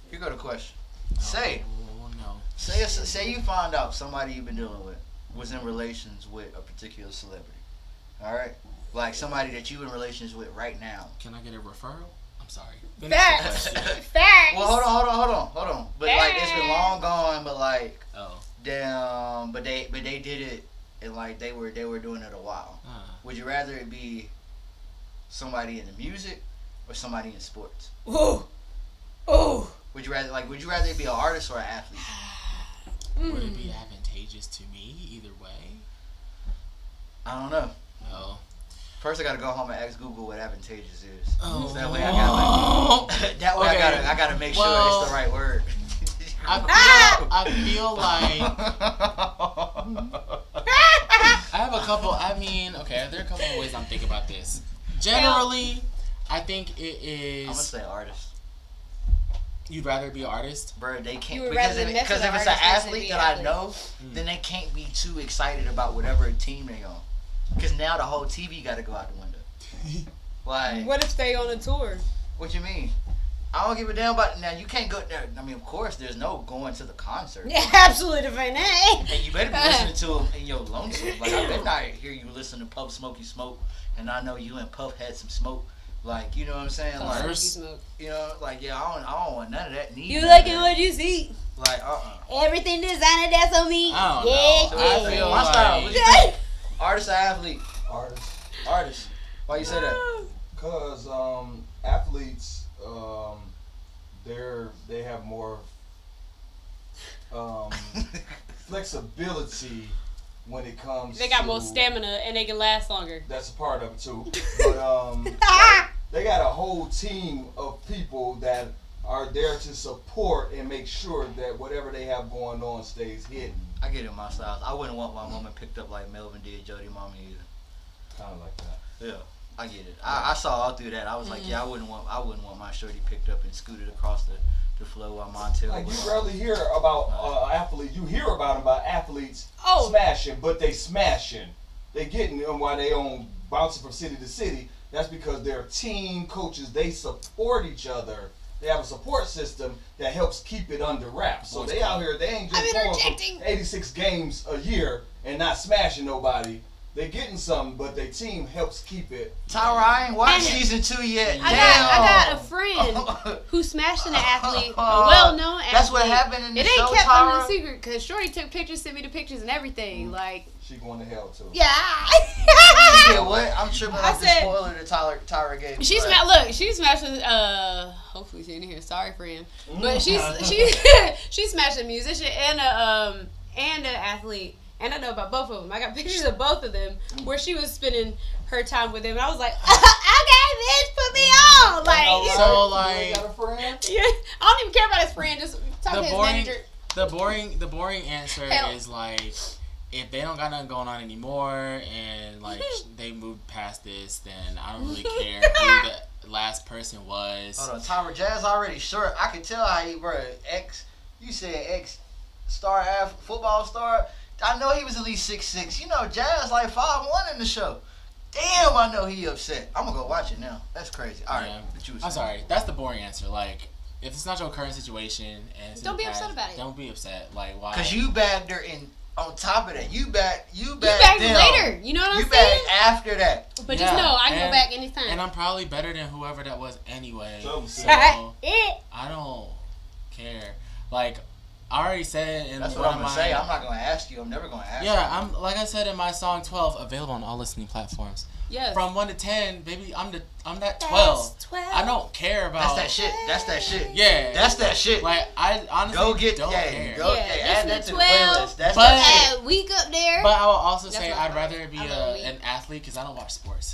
here go the question. Say Oh no. say you find out somebody you've been dealing with was in relations with a particular celebrity. All right, like somebody that you in relations with right now. Can I get a referral? I'm sorry. Facts. Finish the question. Facts. Well, hold on. But like it's been long gone. But like, Oh. damn. But they did it, and like they were doing it a while. Would you rather it be somebody in the music or somebody in sports? Ooh. Ooh. Would you rather it be an artist or an athlete? Would it be advantageous to me either way? I don't know. No. First, I gotta go home and ask Google what advantageous is. Oh. So that way I got that way Okay. I gotta make sure Well, it's the right word. I feel like I have a couple. I mean, okay, there are a couple of ways I'm thinking about this. Generally, I think it I'm gonna is. say artist. You'd rather be an artist? Bro, they You can't would because rather if, mess because with if an it's an artist versus athlete be that an I athlete. know, then they can't be too excited about whatever team they on. Because now the whole TV got to go out the window. Like, What if they on a tour? what you mean? I don't give a damn about now. You can't go there. I mean, of course, there's no going to the concert. Yeah, absolutely different. And you better be listening to them in your lonesome. Like, I better not hear you listen to Puff Smokey Smoke, and I know you and Puff had some smoke. Like, you know what I'm saying? Like, First. you know, like, yeah, I don't want none of that. Need You none like of it that. what you see? Like, Everything designer that's on me. I don't Yeah, know. I yeah. feel My style. What like you think? Artist or athlete? Artists. Artist. Why you say that? Cause athletes, they have more flexibility when it comes. They got to, more stamina and they can last longer. That's a part of it too. But they got a whole team of people that are there to support and make sure that whatever they have going on stays hidden. I get it, my style. I wouldn't want my woman picked up like Melvin did Jody Mama either. Kind of like that. Yeah, I get it. I saw all through that. I was like, yeah, I wouldn't want my shorty picked up and scooted across the floor while Montel Like was you on. rarely hear about athletes. You hear about athletes Oh. smashing, but they smashing. They getting them while they on bouncing from city to city. That's because they're team coaches. They support each other. They have a support system that helps keep it under wraps. So they out here. They ain't just going interjecting. for 86 games a year and not smashing nobody. They getting something, but their team helps keep it. Tyra, I ain't watched And- season 2 yet. I got a friend who smashed an athlete, a well-known athlete. That's what happened in the It show, ain't kept under Tyra. the secret because Shorty took pictures, sent me the pictures and everything. Like, She going to hell too. yeah. Yeah, what? I'm tripping I off the said- spoiler that Tyra gave me. She but- smashed. Look, she smashed. Hopefully, she's in here. Sorry, friend. But she smashed a musician and an athlete. And I know about both of them. I got pictures of both of them where she was spending her time with them. And I was like, okay, bitch, put me on. Like, So, You like, ain't got a friend? yeah, I don't even care about his friend. Just talk to the his boring, manager. the boring answer Hell. is like, if they don't got nothing going on anymore and like they moved past this, then I don't really care who the last person was. Hold on, Tyra Jazz already short. I could tell how he, bro, you said ex-star, football star. I know he was at least 6'6". You know, Jazz like 5'1" in the show. Damn, I know he upset. I'm gonna go watch it now. That's crazy. All right, Yeah. what you was I'm saying. sorry, that's the boring answer. Like, if it's not your current situation and it's in Don't the be upset past, about it. Don't be upset. Like, why? Cause you bagged her in. On top of that, you bagged You back them. later. You know what I'm You saying? bagged after that. But just Yeah, know, I can go and- back anytime. And I'm probably better than whoever that was anyway. So- So It. I don't care. Like, I already said in That's one what I'm of gonna my say. I'm not gonna ask you. I'm never gonna ask you. yeah, I'm like I said in my song 12, available on all listening platforms. Yes. From 1 to 10, baby, I'm that 12. That's 12. I don't care about. That's that shit. That's that shit. Yeah. That's that shit. Like, I honestly Go get don't yeah, care. go Yeah, hey, add listen that to to the 12. playlist. That's But- that shit. Week up there. But I will also That's say my I'd favorite. rather be I love Week. an athlete because I don't watch sports.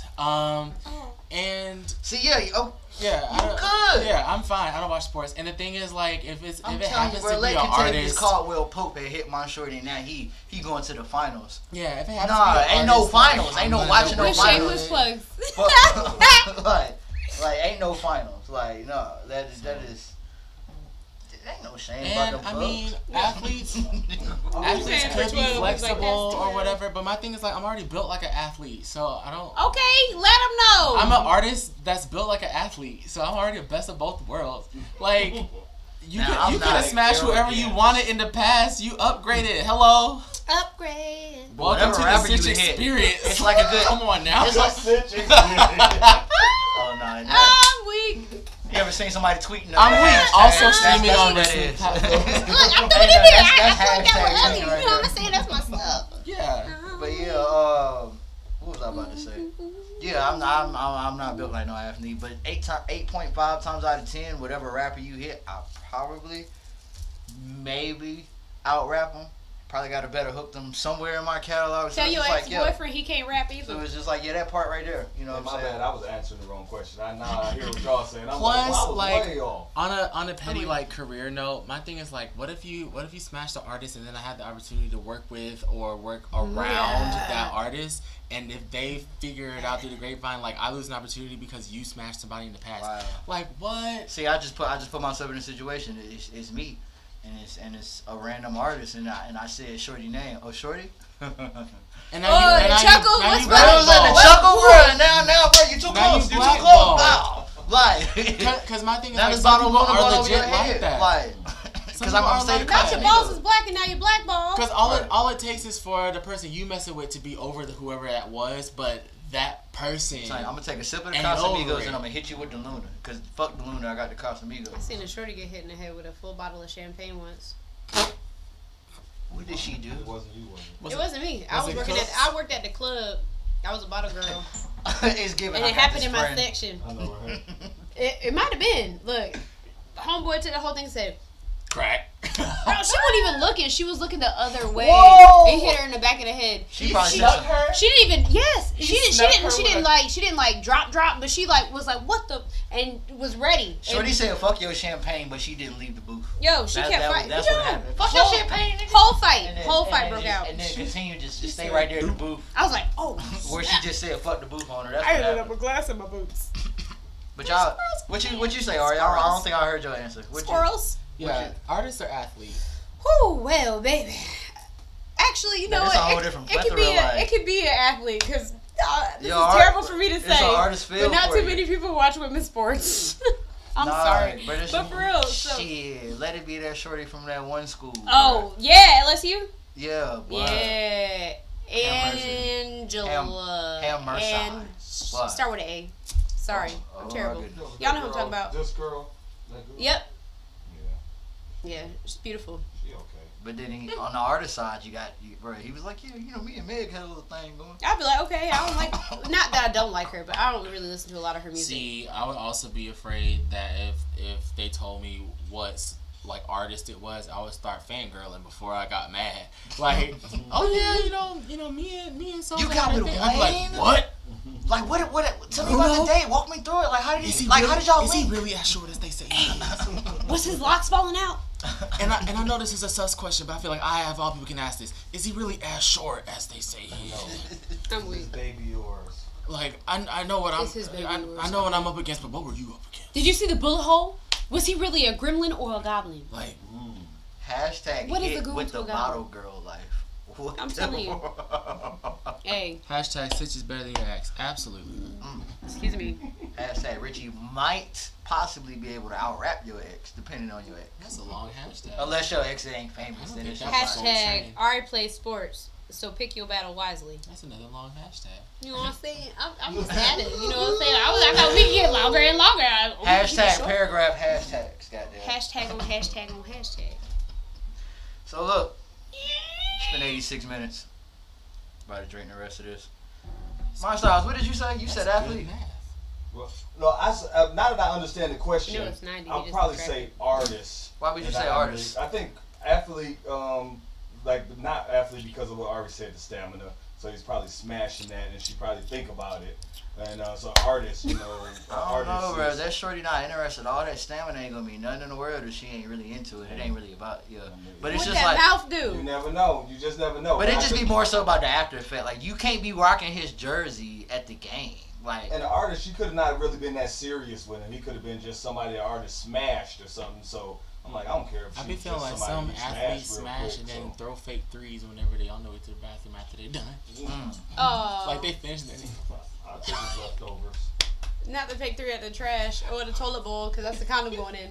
And See, yeah, yeah, You good. Yeah, I'm fine. I don't watch sports. And the thing is, like, if it I'm telling you, happens bro. to be Let an Contavious artist, Caldwell Pope had hit my shorty, and now he going to the finals. yeah, if it happens Nah, to be an ain't no artist, finals. like, Ain't no I'm watching gonna no With go finals. shameless plugs. But, like ain't no finals. Like no, that is. There ain't no shame And about I the mean, athletes saying could for be 12, like, flexible that's or 12. whatever. But my thing is, like, I'm already built like an athlete, so I don't. Okay, let them know. I'm an artist that's built like an athlete, so I'm already the best of both worlds. Like, you Now, I'm could not have smashed Carol whoever you Dance. wanted in the past. You upgraded. Hello, Upgrade. welcome Whatever to the rapper you Stitch hit, experience. it's like a good. Come on now. It's like, That's it. oh no, nah. I'm weak. You ever seen somebody tweeting? I'm that weak. hashtag? Also That's streaming on what listening it is. platforms. Look, I'm Hey, doing no, it. that's I like hashtag that thing one. right You know what there. I'm saying? That's my stuff. Yeah. But yeah, what was I about to say? Yeah, I'm not built like no athlete, but 8.5 times out of 10, whatever rapper you hit, I'll probably maybe out rap him. probably got a better hook than somewhere in my catalog. So Tell it's your just like, ex-boyfriend he can't rap either. So it's just like, that part right there. You know what My I'm saying? bad, I was answering the wrong question. I hear what y'all saying. I'm Plus, I was like, way off. on a petty like career note, my thing is like, what if you smash the artist and then I had the opportunity to work with or work around that artist, and if they figure it out through the grapevine, like I lose an opportunity because you smashed somebody in the past. Wow. Like what? See, I just put myself in a situation. It's me, and it's a random artist, and I said Shorty name. Oh, Shorty. And the chuckle? What's Bro, it was like the chuckle, bro. Now, bro, you too Now close. you You too blackballed. close. Wow. Like, Because my thing is now like this some bottle people rolling are over your legit like head. that. Like, because I'm people saying are the like Not that. your balls is black and now you're blackball. Because all it takes is for the person you messing with to be over whoever that was, but that person. I'm gonna take a sip of the And over Casamigos it. and I'm gonna hit you with the Luna. Cause fuck the Luna, I got the Casamigos. I seen a shorty get hit in the head with a full bottle of champagne once. What did she do? It wasn't you, was it? It wasn't me. was it Cooks? I worked at the club. I was a bottle girl. It's giving. And I it got happened this in my friend. section. I know, right? It might have been. Look, homeboy took the whole thing and said, Crack. bro, she wasn't even looking. She was looking the other way. Whoa! It hit her in the back of the head. She probably snuck said her. She didn't even. Yes, He she didn't. She snuck didn't. her She with didn't a- like. She didn't like drop. But she like was like, what the, and was ready. Shorty And, said fuck your champagne, but she didn't leave the booth. yo, she kept fighting. That's what happened. Fuck Whole- your champagne, nigga. Whole fight. And then- Whole and fight then broke just- out. And then continue just stay right there in the booth I was like, oh. where she just said fuck the booth owner. That's I what ended up happened. a glass in my boots. But y'all, what you say, Ari? I don't think I heard your answer. What you- Squirrels. Yeah, artist or athlete? Whew, well, baby. Actually, you know That's what? a whole different It could be plethora, like- it could be an athlete because this Yo, is terrible for me to it's say. an artist but field not for too you. many people watch women's sports. I'm Nah, sorry, but, but for real. So, shit, let it be that Shorty from that one school. oh yeah, LSU. yeah, boy. Yeah, Ham Mercy. Angela. Ham Mercy. And What? start with an A. Sorry, Oh, I'm my terrible. goodness. Y'all know who I'm talking about. This girl. That girl? Yep. Yeah, Yeah, she's beautiful. she okay. But then on the artist side, bro. He was like, yeah, me and Meg had a little thing going. I'd be like, okay, I don't like. Not that I don't like her, but I don't really listen to a lot of her music. See, I would also be afraid that if they told me what like artist it was, I would start fangirling before I got mad. Like, oh yeah, you know, me and so. You got with I'd be like, Wayne? what? Like, what? Tell me about the date. Walk me through it. Like, how did how did y'all Is link? he really as short as they say he is? Was his locks falling out? And I know this is a sus question, but I feel like I have all people can ask this. Is he really as short as they say he is? I'm His weak. baby yours. Like I know what I'm It's his baby I yours. know what I'm up against, but what were you up against? Did you see the bullet hole? Was he really a gremlin or a goblin? Like Hashtag What is hit the good with to the a guy? bottle girl life. What I'm the- telling you. Hey, hashtag Stitch is better than your ex. Absolutely. excuse me. Hashtag Richie might possibly be able to out rap your ex, depending on your ex. That's a long hashtag. Unless your ex ain't famous, I don't then think it's that just was like, so- Hashtag Ari plays sports, so pick your battle wisely. That's another long hashtag. You know what I'm saying? I'm just adding. You know what I'm saying? I thought we could get longer and longer. hashtag paragraph hashtags. Goddamn. Hashtag on hashtag on hashtag. So look, it's been 86 minutes. About to drink the rest of this. Monstars, what did you say? You said athlete. Good math. Well, no, now that I understand the question, You know it's 90, I'll he just probably subtracted. say artist. Why would you And say not artist? athlete. I think athlete, like not athlete because of what Ari said, the stamina. So he's probably smashing that, and she probably think about it. And so artist, you know, I don't know, artist. bro. is- That shorty not interested. All that stamina ain't gonna be nothing in the world if she ain't really into it. It ain't really about But it's What just that like. mouth You do? never know. You just never know. But it I just be think- more so about the after effect. Like you can't be rocking his jersey at the game. Like And the artist, she could have not really been that serious with him. He could have been just somebody the artist smashed or something. So I'm like, I don't care if I she's be feeling just like somebody some he smashed athletes real smash quick, and then so. throw fake threes whenever they on the way to the bathroom after they done. Like they finished it. I'll take his leftovers. Not the fake 3 at the trash or the toilet bowl, because that's the condom going in.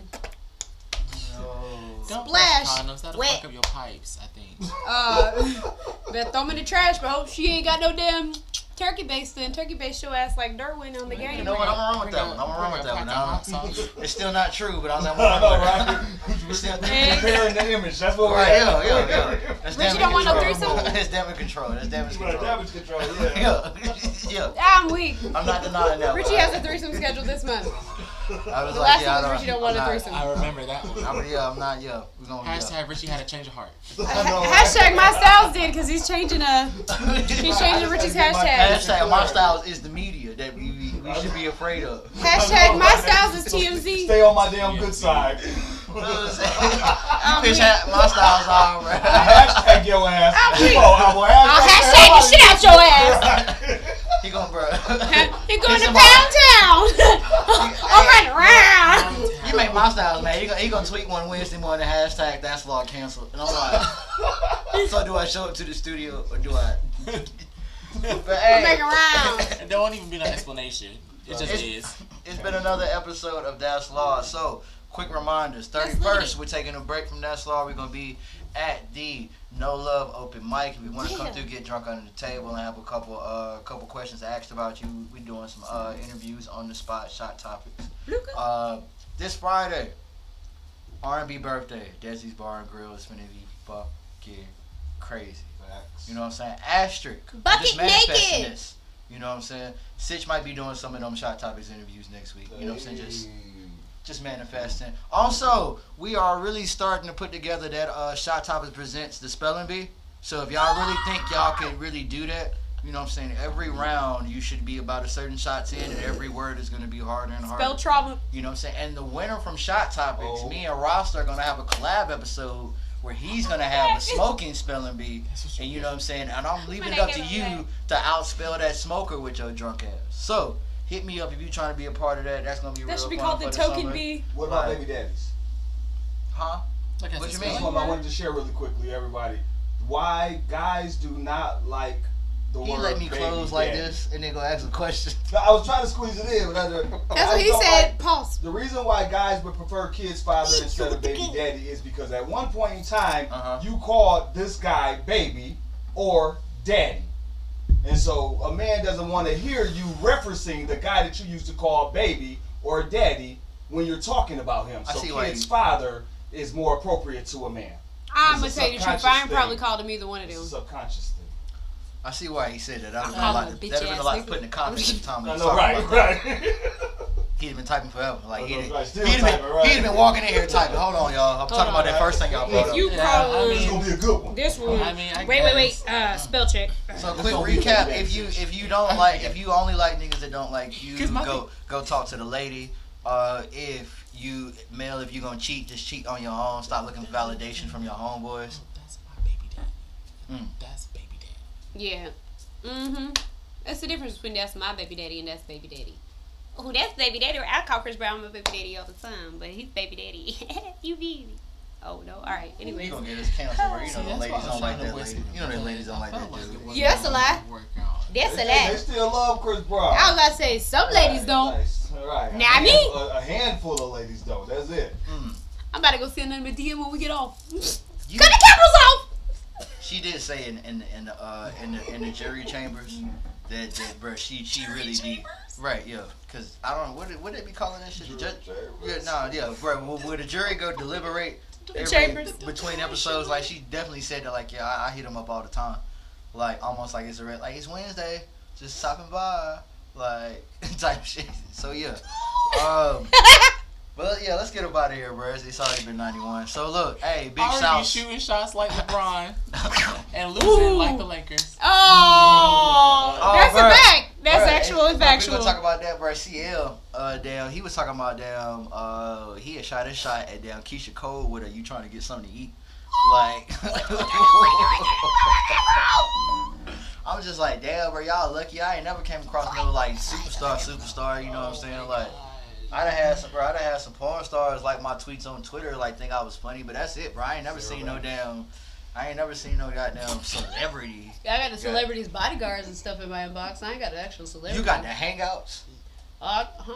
Don't Splash. press condoms. That'll Wet. fuck up your pipes, I think. Better throw them in the trash, but hope she ain't got no damn turkey base then. Turkey base your ass like Derwin on the game. You know what? I'm gonna run with that one. I'm gonna run with that one. Hot I don't- sauce. It's still not true, but I'm I not know, gonna right? It's still Comparing the image. That's what we're Right, at. yeah. That's Richie damage don't want no control. threesome? It's damage control. That's damage Right, control. damage control, yeah. Yeah. I'm weak. I'm not denying that. Richie but has a threesome scheduled this month. I was The like, last yeah, one was Richie don't want a threesome. I remember that one. I'm not. Yeah, we're gonna. Hashtag Richie had a change of heart. Hashtag my styles did because he's changing he's changing Richie's hashtag. Hashtag my styles is the media that we should be afraid of. Hashtag my styles is TMZ. Stay on my damn good side. You bitch, my styles on, bro. Hashtag your ass. I'll hashtag the shit out your ass. He going, bro. He going to Pound Town. I'm running around. You make my styles, man. He gonna tweet one Wednesday morning, hashtag that's vlog canceled. And I'm like, so do I show it to the studio or do I? But hey, Make around. There won't even be no explanation. It just is. It's been another episode of That's Law. So, quick reminders. 31st, we're taking a break from That's Law. We're going to be at the No Love Open Mic. If you want to come through, get drunk under the table, and have a couple questions asked about you. We're doing some interviews on the spot, shot topics. This Friday, R&B birthday, Desi's Bar and Grill is finna be fucking crazy. You know what I'm saying? Asterisk. Bucket Just manifesting naked. this. You know what I'm saying? Sitch might be doing some of them Shot Topics interviews next week. You know what I'm saying? Just manifesting. Also, we are really starting to put together that Shot Topics presents the spelling bee. So if y'all really think y'all can really do that, you know what I'm saying? Every round you should be about a certain shots in, and every word is going to be harder and harder. Spell trauma. You know what I'm saying? And the winner from Shot Topics, me and Ross are going to have a collab episode where he's going to have a smoking spelling bee. And you know what I'm saying? And I'm leaving it up to you to outspell that smoker with your drunk ass. So, hit me up if you're trying to be a part of that. That's going to be real That should be fun called for the token summer. bee. What about baby daddies? Huh? Look at What this you That's mean? what I wanted to share really quickly, everybody. Why guys do not like the He word let me baby close like daddy. this and then go ask a question. No, I was trying to squeeze it in, but That's what he said. Pause. The reason why guys would prefer kid's father instead of baby daddy is because at one point in time, you called this guy baby or daddy. And so a man doesn't want to hear you referencing the guy that you used to call baby or daddy when you're talking about him. I So see why kid's you- father is more appropriate to a man. I'm It's gonna a tell you the truth. subconscious I ain't thing. probably called him either one of It's a them. subconscious thing. I see why he said that. That would I'm have a been a lot to put in the comments at the time. I know, right. He'd have been typing forever. Like he'd Right, still have typing, right. been walking in here typing. Hold on, y'all. I'm talking about that first thing y'all brought If up. you Yeah, call I mean- It's gonna be a good one. this one, I mean, I wait, guess. spell check. So It's quick gonna be a recap: good if you don't like, if you only like niggas that don't like you, 'Cause my go talk to the lady. If you male, if you gonna cheat, just cheat on your own. Stop looking for validation from your homeboys. That's my baby daddy. Mm. That's baby daddy. Yeah. That's the difference between that's my baby daddy and that's baby daddy. Oh, that's baby daddy. I call Chris Brown my baby daddy all the time, but he's baby daddy. You baby. Oh no. All right. You Anyways. gonna get us canceled, bro. You know See, the that's why ladies I was don't like trying to that whisper lady. You know the because ladies don't like I that felt like dude. it wasn't Yeah, that's a lie. gonna work out. That's a They lie. still love Chris Brown. I was about to say some ladies don't. Nice. Right. Nah, me. A handful of ladies don't. That's it. I'm about to go send them a DM when we get off. Cut You- the cameras off. She did say in the jury chambers that bro she really be right, yeah, because I don't know what they be calling that shit. The judge, bro. Where the jury go deliberate chambers. between episodes, like she definitely said that, like, yeah, I hit them up all the time, like almost like it's it's Wednesday, just stopping by, like type shit. So yeah, but yeah, let's get up out of here, bro. It's already been 91. So look, hey, big Already shouts. shooting shots like LeBron and losing like the Lakers. Oh, that's bruh. a fact. That's Bruh, actual and we're factual. gonna talk about that, bro. CL, damn, he was talking about he had shot his shot at damn Keisha Cole with her. You trying to get something to eat? Like, I'm just like, damn, bro, y'all lucky. I ain't never came across no like superstar. You know what I'm saying? Like, I done had some porn stars like my tweets on Twitter, like think I was funny, but that's it, bro. I ain't never seen no goddamn celebrity. I got the celebrities' bodyguards and stuff in my inbox. I ain't got the actual celebrity. You got the hangouts.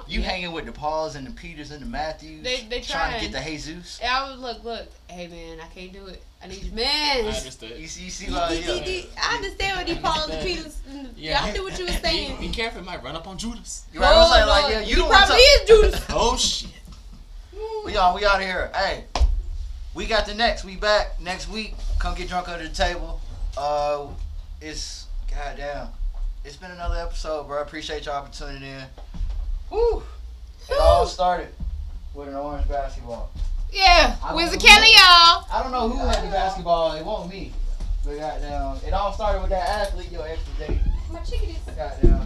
You yeah. hanging with the Pauls and the Peters and the Matthews. They trying to trying. get the Jesus. I was look. Hey man, I can't do it. I need you, I man. understood. You see what I understand what these Paul and Peters. Y'all do what you was saying. Be careful, it might run up on Judas. You right? I was like, yeah, you he don't want probably to. is Judas. Oh shit. We out of here. Hey, we got the next. We back next week. Come get drunk under the table. It's goddamn. It's been another episode, bro. Appreciate y'all for tuning in. Woo. It all started with an orange basketball. Yeah, I don't Wizard know Kelly, who- y'all. I don't know who had the basketball. It wasn't me. But goddamn, it all started with that athlete, your ex date. My chicken is. Goddamn.